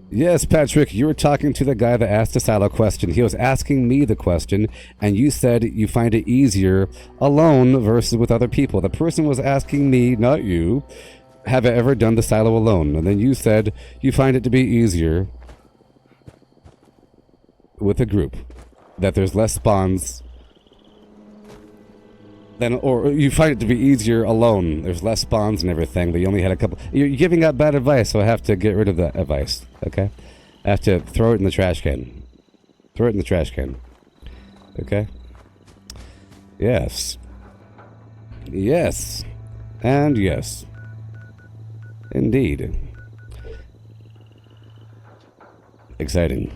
Yes, Patrick, you were talking to the guy that asked the silo question. He was asking me the question, and you said you find it easier alone versus with other people. The person was asking me, not you, have I ever done the silo alone? And then you said you find it to be easier with a group, that there's less spawns. Then, or you find it to be easier alone. There's less spawns and everything, but you only had a couple. You're giving out bad advice, so I have to get rid of that advice, okay? I have to throw it in the trash can. Throw it in the trash can. Okay? Yes. Yes. And yes. Indeed. Exciting.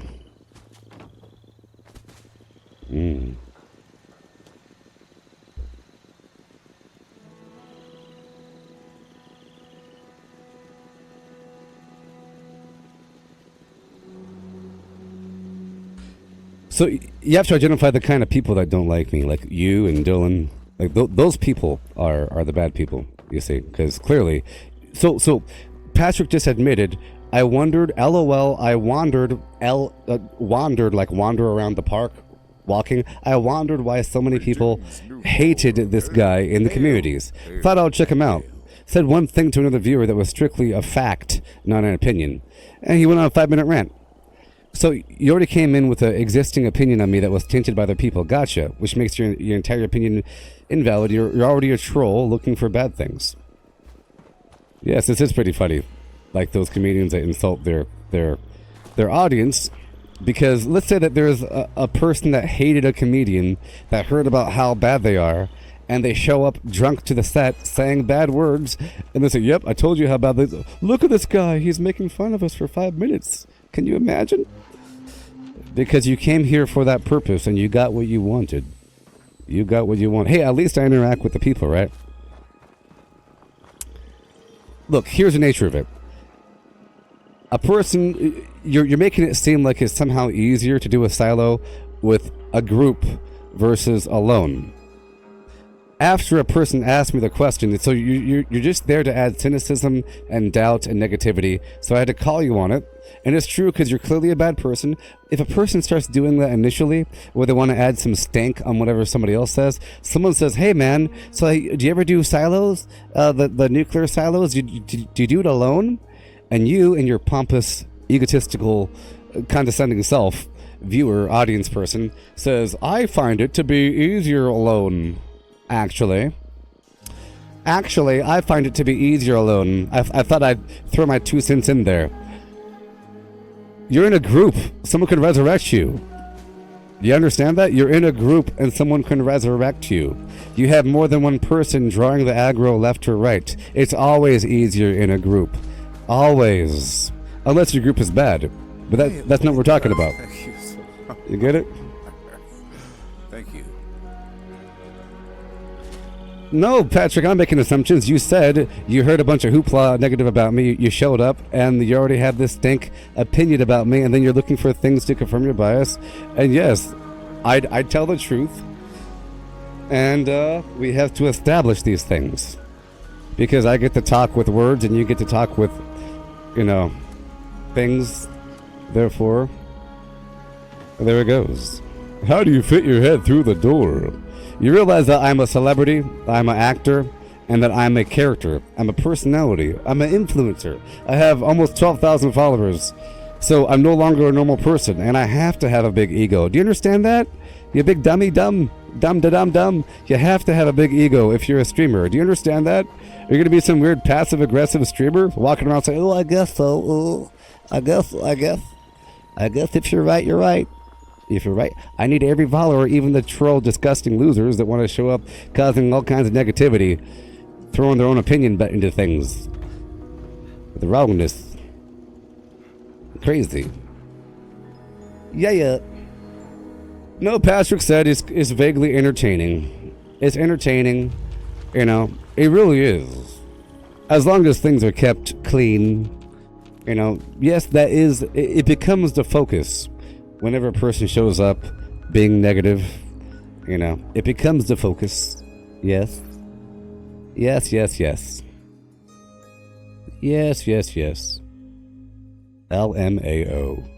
So you have to identify the kind of people that don't like me, like you and Dylan. Like those people are the bad people, you see, because clearly. So Patrick just admitted, I wondered, LOL, I wandered, wandered like wander around the park, walking. I wondered why so many people hated this guy in the communities. Thought I would check him out. Said one thing to another viewer that was strictly a fact, not an opinion. And he went on a 5-minute rant. So you already came in with an existing opinion on me that was tainted by other people. Gotcha. Which makes your entire opinion invalid. You're already a troll looking for bad things. Yes, this is pretty funny. Like those comedians that insult their audience. Because let's say that there's a person that hated a comedian that heard about how bad they are, and they show up drunk to the set saying bad words, and they say, yep, I told you how bad they... Look at this guy. He's making fun of us for 5 minutes. Can you imagine? Because you came here for that purpose and you got what you wanted. You got what you want. Hey, at least I interact with the people, right? look, here's the nature of it. A person, you're making it seem like it's somehow easier to do a silo with a group versus alone. After a person asked me the question, so you're just there to add cynicism and doubt and negativity, so I had to call you on it. And it's true because you're clearly a bad person. If a person starts doing that initially, where they want to add some stank on whatever somebody else says, someone says, hey man, so do you ever do silos? The nuclear silos? Do you do it alone? And you and your pompous, egotistical, condescending self, viewer, audience person, says, I find it to be easier alone. Actually, I find it to be easier alone. I thought I'd throw my 2 cents in there. You're in a group. Someone can resurrect you. You understand that? You're in a group and someone can resurrect you. You have more than one person drawing the aggro left or right. It's always easier in a group. Always. Unless your group is bad. But that's not what we're talking about. Thank you so much. You get it? Thank you. No, Patrick, I'm making assumptions. You said you heard a bunch of hoopla negative about me. You showed up, and you already have this stink opinion about me, and then you're looking for things to confirm your bias. And yes, I'd tell the truth. And we have to establish these things. Because I get to talk with words, and you get to talk with, things. Therefore, there it goes. How do you fit your head through the door? You realize that I'm a celebrity, I'm an actor, and that I'm a character. I'm a personality. I'm an influencer. I have almost 12,000 followers. So I'm no longer a normal person, and I have to have a big ego. Do you understand that? You big dummy dumb. Dumb. You have to have a big ego if you're a streamer. Do you understand that? Are you going to be some weird passive-aggressive streamer walking around saying, I guess so. I guess if you're right, you're right. If you're right, I need every follower, even the troll, disgusting losers that want to show up causing all kinds of negativity, throwing their own opinion into things. The wrongness. Crazy. Yeah. No, Patrick said it's vaguely entertaining. It's entertaining, it really is. As long as things are kept clean, yes, it becomes the focus. Whenever a person shows up being negative, it becomes the focus. Yes. Yes. LMAO.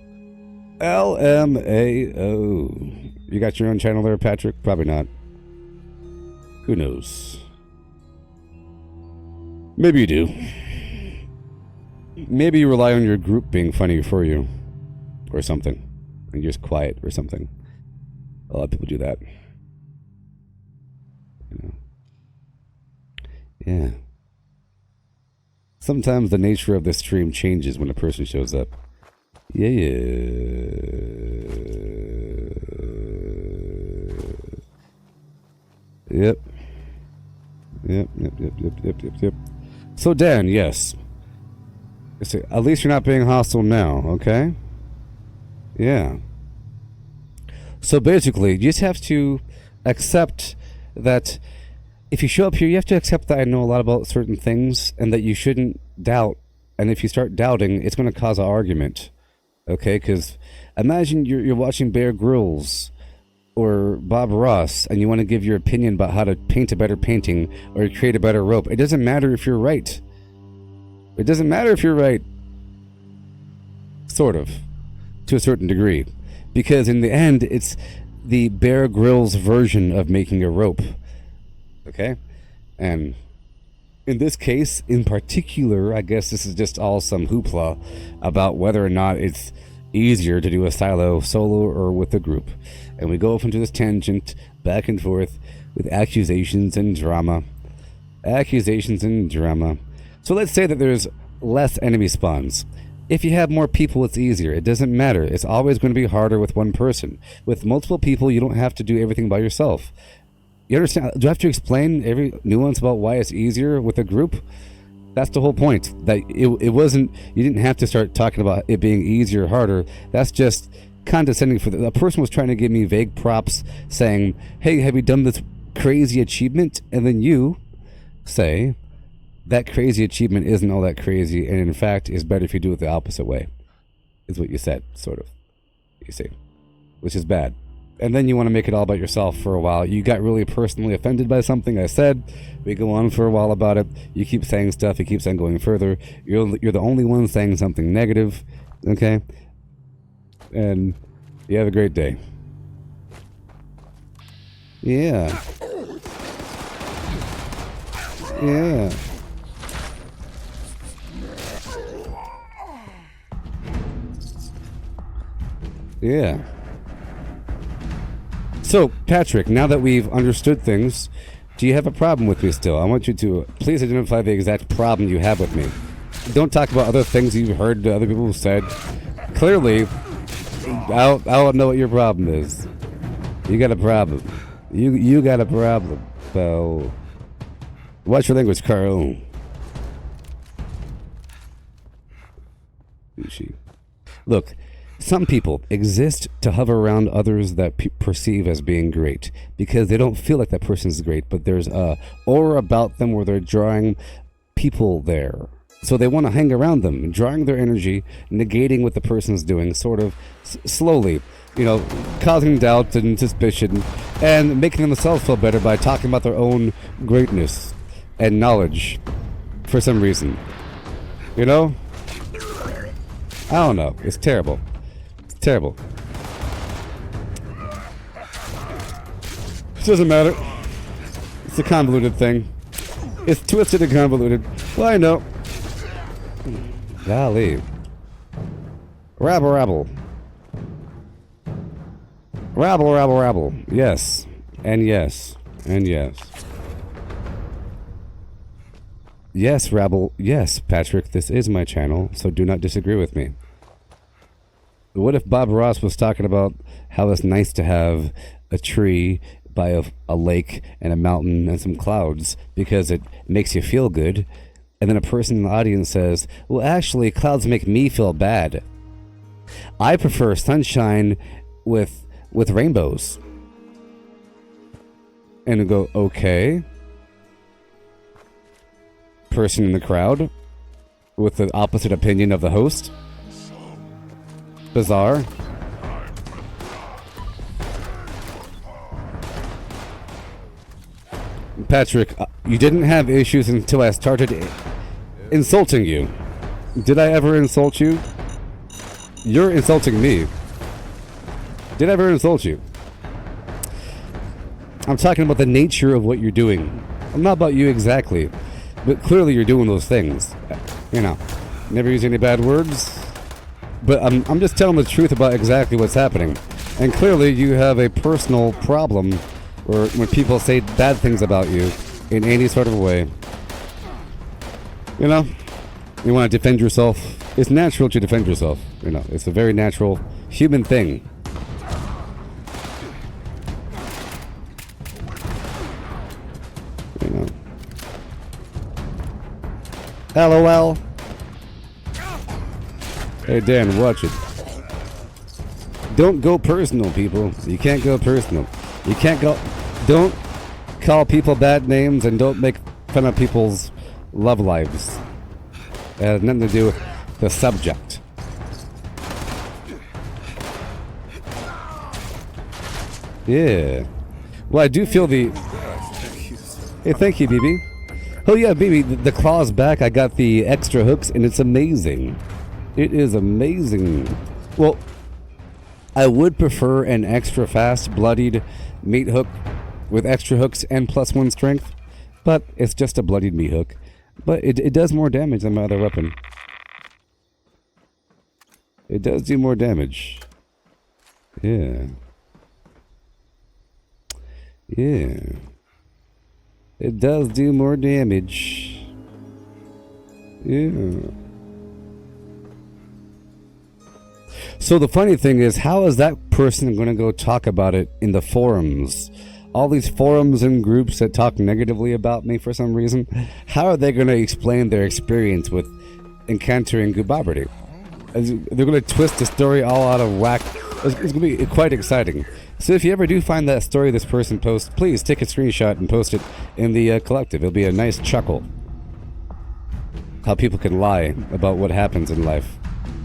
You got your own channel there, Patrick? Probably not. Who knows? Maybe you do. Maybe you rely on your group being funny for you. Or something. And you're just quiet or something. A lot of people do that. Yeah. Sometimes the nature of the stream changes when a person shows up. Yeah. Yep. So Dan, yes. At least you're not being hostile now, okay? Yeah. So basically, you just have to accept that if you show up here, you have to accept that I know a lot about certain things and that you shouldn't doubt. And if you start doubting, it's going to cause an argument. Okay? Because imagine you're watching Bear Grylls or Bob Ross and you want to give your opinion about how to paint a better painting or create a better rope. It doesn't matter if you're right. It doesn't matter if you're right. Sort of. To a certain degree. Because in the end, it's the Bear Grylls version of making a rope. Okay? And in this case, in particular, I guess this is just all some hoopla about whether or not it's easier to do a silo solo or with a group. And we go off into this tangent, back and forth, with accusations and drama. So let's say that there's less enemy spawns. If you have more people, it's easier. It doesn't matter. It's always going to be harder with one person. With multiple people, you don't have to do everything by yourself. You understand? Do I have to explain every nuance about why it's easier with a group? That's the whole point. That it wasn't, you didn't have to start talking about it being easier or harder. That's just condescending. A person was trying to give me vague props saying, hey, have you done this crazy achievement? And then you say, that crazy achievement isn't all that crazy, and in fact is better if you do it the opposite way, is what you said, sort of. You see, which is bad. And then you want to make it all about yourself for a while. You got really personally offended by something I said. We go on for a while about it. You keep saying stuff. It keeps on going further. You're the only one saying something negative. Okay? And you have a great day. Yeah. Yeah. Yeah. So, Patrick, now that we've understood things, do you have a problem with me still? I want you to please identify the exact problem you have with me. Don't talk about other things you've heard other people have said. Clearly, I don't know what your problem is. You got a problem. You got a problem, pal. Watch your language, Carl. Look, some people exist to hover around others that perceive as being great because they don't feel like that person's great, but there's a aura about them where they're drawing people there. So they want to hang around them, drawing their energy, negating what the person's doing, sort of slowly, causing doubt and suspicion, and making themselves feel better by talking about their own greatness and knowledge for some reason. I don't know. It's terrible. It's terrible. It doesn't matter. It's a convoluted thing. It's twisted and convoluted. Well, I know. Golly. Rabble, rabble. Rabble, rabble, rabble. Yes. And yes. And yes. Yes, rabble. Yes, Patrick, this is my channel, so do not disagree with me. What if Bob Ross was talking about how it's nice to have a tree by a lake and a mountain and some clouds because it makes you feel good, and then a person in the audience says, well, actually, clouds make me feel bad. I prefer sunshine with rainbows. And you go, okay. Person in the crowd with the opposite opinion of the host. Bizarre. Patrick, you didn't have issues until I started insulting you. Did I ever insult you? You're insulting me. Did I ever insult you? I'm talking about the nature of what you're doing. I'm not about you exactly, but clearly you're doing those things. Never use any bad words. But I'm just telling the truth about exactly what's happening. And clearly you have a personal problem where when people say bad things about you in any sort of a way, you want to defend yourself. It's natural to defend yourself. It's a very natural human thing. LOL. Hey Dan, watch it. Don't go personal, people. You can't go personal. You can't go. Don't call people bad names and don't make fun of people's love lives. It has nothing to do with the subject. Yeah. Well, I do feel the... Hey, thank you, BB. Oh yeah, BB, the claw's back. I got the extra hooks, and it's amazing. It is amazing. Well, I would prefer an extra fast, bloodied meat hook with extra hooks and +1 strength, but it's just a bloodied meat hook. But it does more damage than my other weapon. It does do more damage. Yeah. Yeah. It does do more damage. Yeah. So the funny thing is, how is that person going to go talk about it in the forums? All these forums and groups that talk negatively about me for some reason, how are they going to explain their experience with encountering Gooboberti? They're going to twist the story all out of whack. It's going to be quite exciting. So if you ever do find that story this person posts, please take a screenshot and post it in the collective. It'll be a nice chuckle. how people can lie about what happens in life.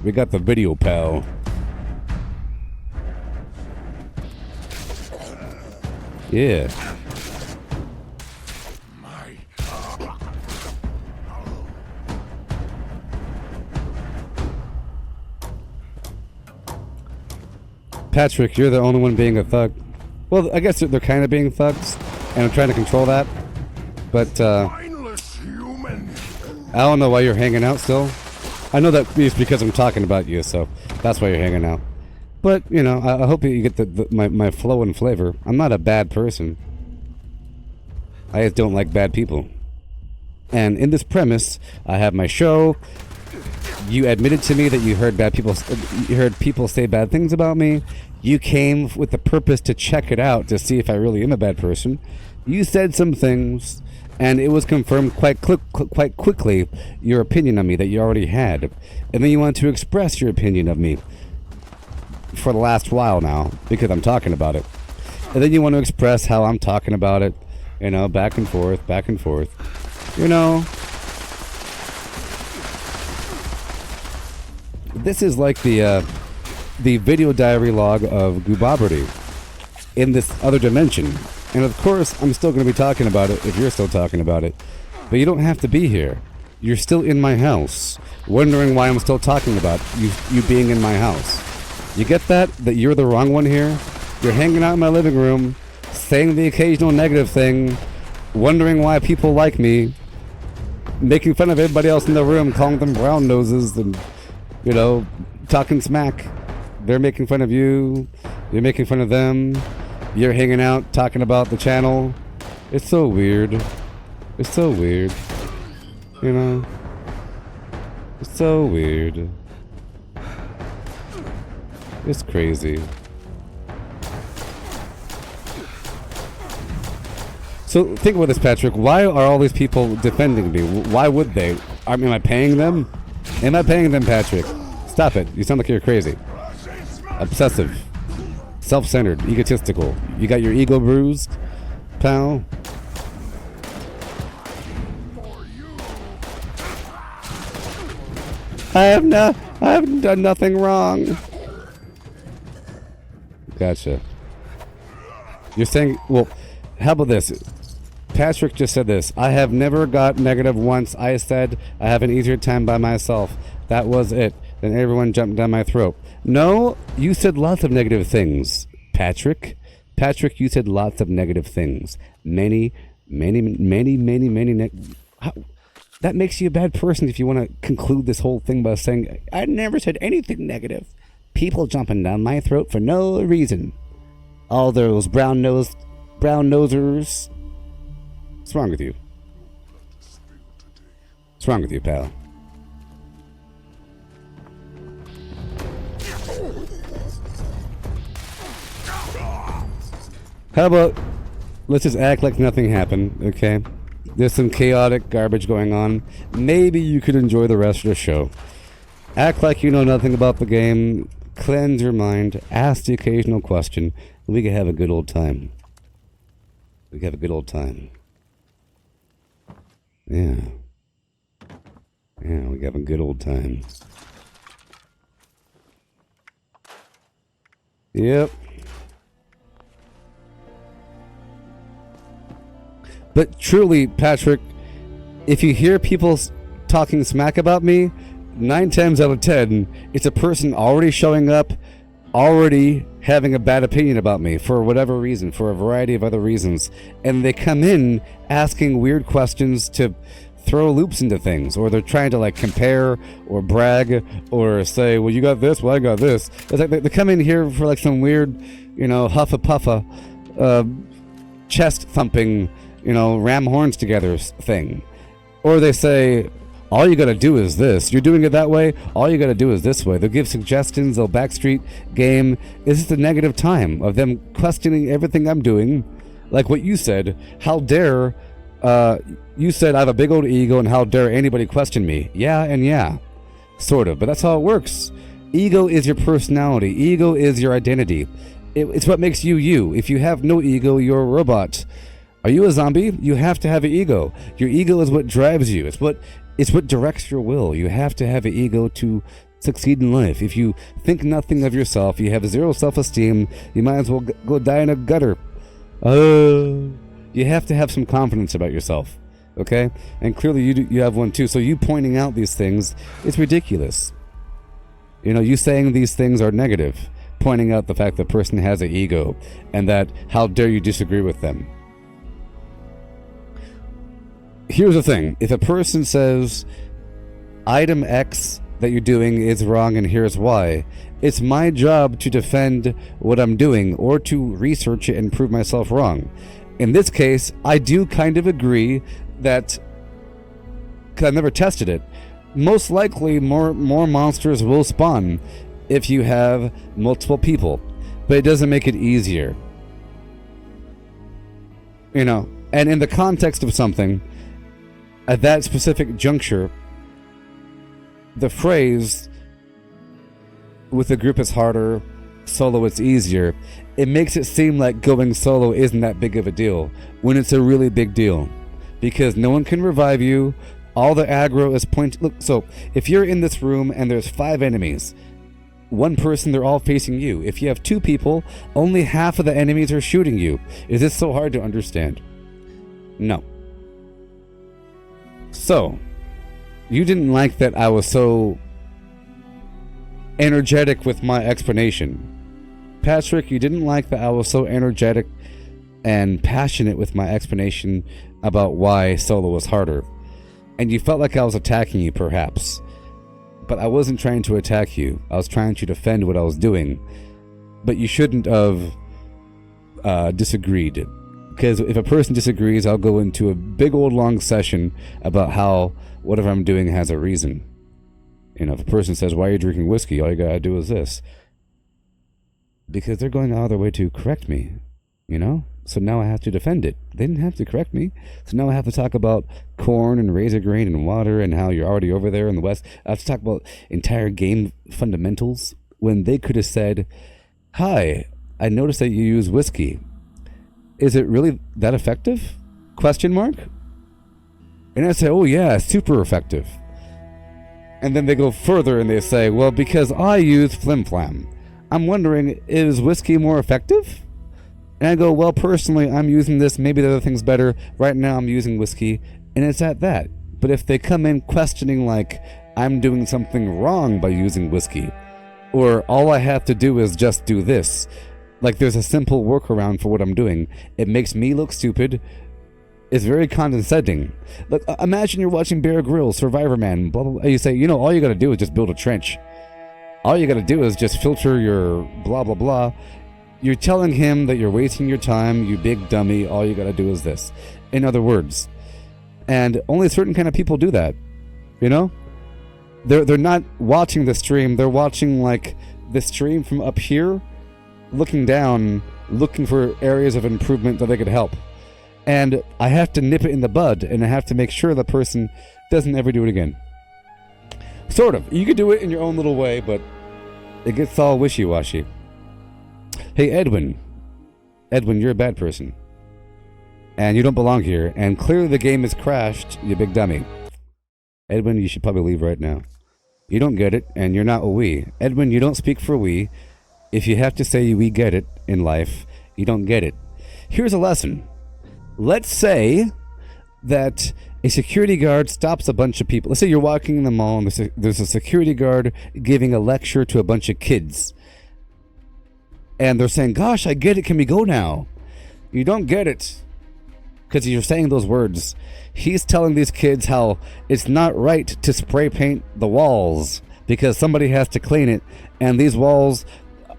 We got the video, pal. Yeah. Patrick, you're the only one being a thug. Well, I guess they're kind of being thugs, and I'm trying to control that. But, I don't know why you're hanging out still. I know that it's because I'm talking about you, so that's why you're hanging out. But, you know, I hope you get my flow and flavor. I'm not a bad person. I just don't like bad people. And in this premise, I have my show. You admitted to me that you heard people say bad things about me. You came with the purpose to check it out to see if I really am a bad person. You said some things, and it was confirmed quite quickly your opinion of me that you already had. And then you want to express your opinion of me for the last while now, because I'm talking about it. And then you want to express how I'm talking about it, you know, back and forth, you know. This is like the video diary log of Gooboberti in this other dimension. And of course, I'm still going to be talking about it if you're still talking about it. But you don't have to be here. You're still in my house, wondering why I'm still talking about you being in my house. You get that? That you're the wrong one here? You're hanging out in my living room, saying the occasional negative thing, wondering why people like me, making fun of everybody else in the room, calling them brown noses, and, you know, talking smack. They're making fun of you, you're making fun of them, you're hanging out, talking about the channel. It's so weird. It's so weird. You know? It's so weird. It's crazy. So think about this, Patrick. Why are all these people defending me? Why would they? Am I paying them? Am I paying them, Patrick? Stop it. You sound like you're crazy. Obsessive. Self-centered. Egotistical. You got your ego bruised, pal? I haven't done nothing wrong. Gotcha. You're saying, well, how about this? Patrick just said this. I have never got negative once. I said I have an easier time by myself. That was it. Then everyone jumped down my throat. No, you said lots of negative things, Patrick. Patrick, you said lots of negative things. Many. That makes you a bad person if you want to conclude this whole thing by saying, I never said anything negative. People jumping down my throat for no reason. All those brown nosers. What's wrong with you? What's wrong with you, pal? How about let's just act like nothing happened, okay? There's some chaotic garbage going on. Maybe you could enjoy the rest of the show. Act like you know nothing about the game. Cleanse your mind. Ask the occasional question. We can have a good old time. We can have a good old time. Yeah. Yeah, we can have a good old time. Yep. But truly, Patrick, if you hear people talking smack about me, 9 times out of 10, it's a person already showing up, already having a bad opinion about me for whatever reason, for a variety of other reasons. And they come in asking weird questions to throw loops into things, or they're trying to like compare or brag or say, well, you got this, well, I got this. It's like they come in here for like some weird, you know, huffa-puffa, chest thumping, you know, ram horns together thing. Or they say, all you gotta do is this. You're doing it that way, all you gotta do is this way. They'll give suggestions, they'll backstreet game. It's just a negative time of them questioning everything I'm doing. Like what you said, how dare, you said I have a big old ego and how dare anybody question me. Yeah and yeah, sort of, but that's how it works. Ego is your personality, ego is your identity. It's what makes you you. If you have no ego, you're a robot. Are you a zombie? You have to have an ego. Your ego is what drives you. It's what It's what directs your will. You have to have an ego to succeed in life. If you think nothing of yourself, you have zero self-esteem, you might as well go die in a gutter. You have to have some confidence about yourself, okay? And clearly you have one too. So you pointing out these things, it's ridiculous. You know, you saying these things are negative, pointing out the fact that person has an ego, and that how dare you disagree with them. Here's the thing. If a person says, item X that you're doing is wrong and here's why, it's my job to defend what I'm doing or to research it and prove myself wrong. In this case, I do kind of agree that, because I've never tested it, most likely more monsters will spawn if you have multiple people, but it doesn't make it easier. You know, and in the context of something, at that specific juncture, the phrase, with a group it's harder, solo it's easier, it makes it seem like going solo isn't that big of a deal, when it's a really big deal. Because no one can revive you, all the aggro is pointed. Look, so if you're in this room and there's 5 enemies, one person, they're all facing you. If you have 2 people, only half of the enemies are shooting you. Is this so hard to understand? No. So, you didn't like that I was so energetic with my explanation. Patrick, you didn't like that I was so energetic and passionate with my explanation about why solo was harder. And you felt like I was attacking you, perhaps. But I wasn't trying to attack you. I was trying to defend what I was doing. But you shouldn't have disagreed. Because if a person disagrees, I'll go into a big old long session about how whatever I'm doing has a reason. You know, if a person says, why are you drinking whiskey? All you gotta do is this. Because they're going out of their way to correct me. You know? So now I have to defend it. They didn't have to correct me. So now I have to talk about corn and razor grain and water and how you're already over there in the West. I have to talk about entire game fundamentals when they could have said, hi, I noticed that you use whiskey. Is it really that effective? Question mark? And I say, oh yeah, super effective. And then they go further and they say, well, because I use Flim Flam, I'm wondering, is whiskey more effective? And I go, well, personally, I'm using this. Maybe the other thing's better. Right now, I'm using whiskey. And it's at that. But if they come in questioning, like, I'm doing something wrong by using whiskey, or all I have to do is just do this, like there's a simple workaround for what I'm doing, it makes me look stupid. It's very condescending. Look, imagine you're watching Bear Grylls, Survivor Man, blah, blah, blah. You say, you know, all you gotta do is just build a trench. All you gotta do is just filter your blah, blah, blah. You're telling him that you're wasting your time, you big dummy, all you gotta do is this. In other words. And only certain kind of people do that. You know? They're not watching the stream, they're watching like the stream from up here, looking down, looking for areas of improvement that they could help. And I have to nip it in the bud, and I have to make sure the person doesn't ever do it again. Sort of. You could do it in your own little way, but it gets all wishy-washy. Hey, Edwin. Edwin, you're a bad person. And you don't belong here, and clearly the game has crashed, you big dummy. Edwin, you should probably leave right now. You don't get it, and you're not a we. Edwin, you don't speak for we. If you have to say we get it in life, you don't get it. Here's a lesson. Let's say that a security guard stops a bunch of people. Let's say you're walking in the mall and there's a security guard giving a lecture to a bunch of kids. And they're saying, gosh, I get it. Can we go now? You don't get it. Because you're saying those words. He's telling these kids how it's not right to spray paint the walls because somebody has to clean it. And these walls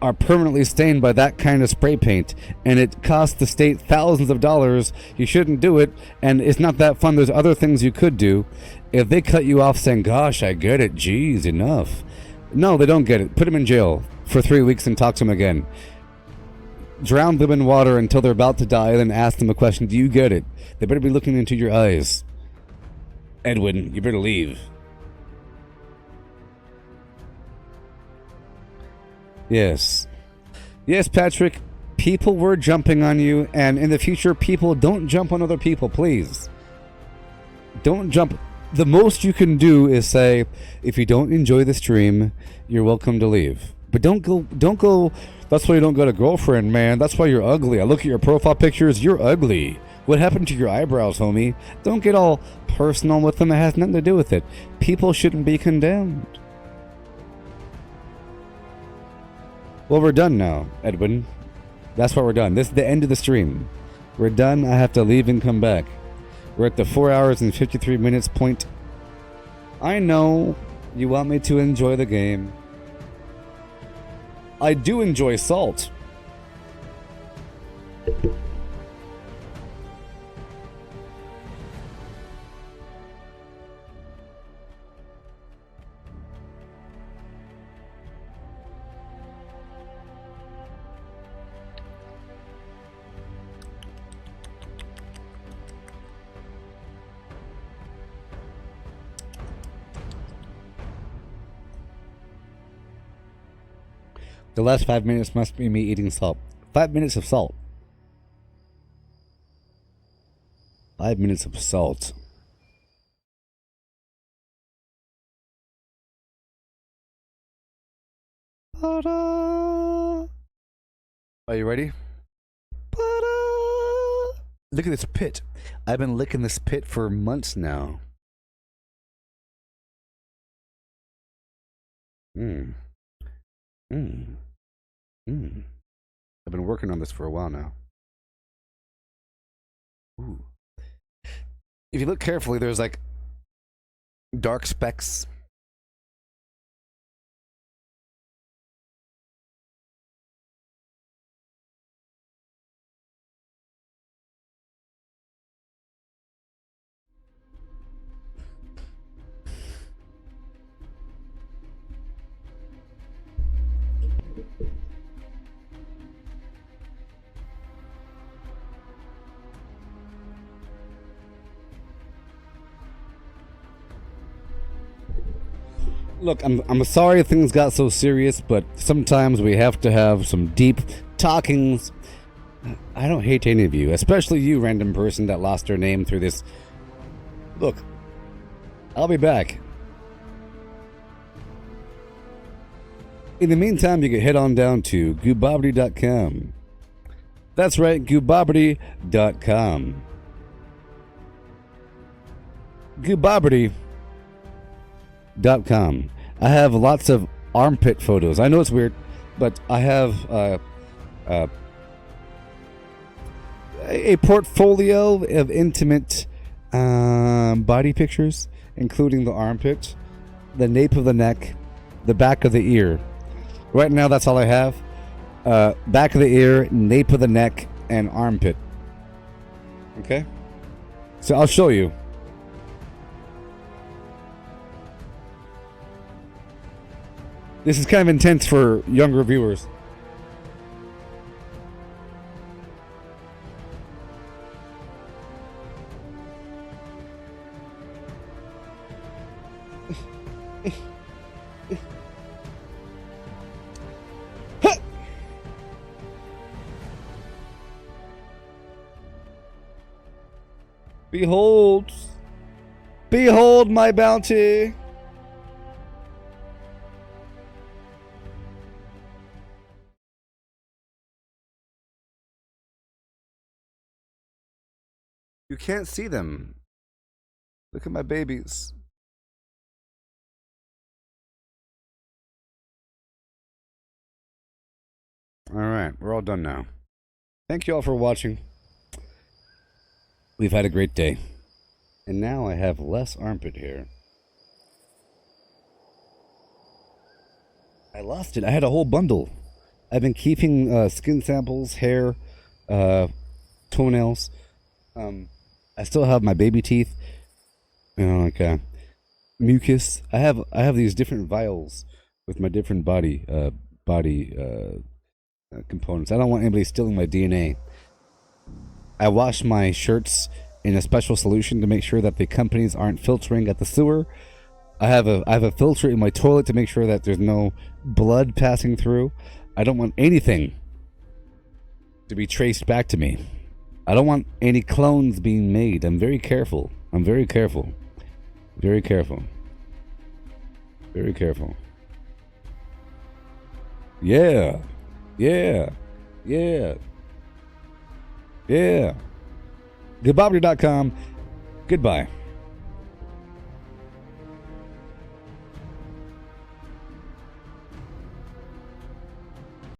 are permanently stained by that kind of spray paint, and it costs the state thousands of dollars. You shouldn't do it, and it's not that fun. There's other things you could do. If they cut you off saying, gosh, I get it, geez, enough. No, they don't get it. Put them in jail for 3 weeks and talk to them again. Drown them in water until they're about to die, then ask them a question. Do you get it? They better be looking into your eyes. Edwin, you better leave. Yes. Yes, Patrick, people were jumping on you, and in the future, people don't jump on other people, please. Don't jump. The most you can do is say, if you don't enjoy the stream, you're welcome to leave. But don't go, that's why you don't got a girlfriend, man. That's why you're ugly. I look at your profile pictures, you're ugly. What happened to your eyebrows, homie? Don't get all personal with them. It has nothing to do with it. People shouldn't be condemned. Well, we're done now, Edwin. That's why we're done. This is the end of the stream. We're done. I have to leave and come back. We're at the 4 hours and 53 minutes point. I know you want me to enjoy the game. I do enjoy salt. The last 5 minutes must be me eating salt. 5 minutes of salt. 5 minutes of salt. Ta-da! Are you ready? Ta-da! Look at this pit. I've been licking this pit for months now. I've been working on this for a while now. Ooh. If you look carefully, there's like dark specks. Look, I'm sorry things got so serious, but sometimes we have to have some deep talkings. I don't hate any of you, especially you, random person that lost their name through this. Look, I'll be back. In the meantime, you can head on down to Gooboberti.com. That's right, Gooboberti.com. Gooboberti.com. I have lots of armpit photos. I know it's weird, but I have a portfolio of intimate body pictures, including the armpit, the nape of the neck, the back of the ear. Right now, that's all I have. Back of the ear, nape of the neck, and armpit. Okay? So I'll show you. This is kind of intense for younger viewers. Behold, behold my bounty. You can't see them. Look at my babies. All right, we're all done now. Thank you all for watching. We've had a great day. And now I have less armpit hair. I lost it. I had a whole bundle. I've been keeping skin samples, hair, toenails. I still have my baby teeth. You know, like mucus. I have these different vials with my different body components. I don't want anybody stealing my DNA. I wash my shirts in a special solution to make sure that the companies aren't filtering at the sewer. I have a filter in my toilet to make sure that there's no blood passing through. I don't want anything to be traced back to me. I don't want any clones being made. I'm very careful. Very careful. Very careful. Yeah. Yeah. Yeah. Yeah. Gooboberti.com. Goodbye.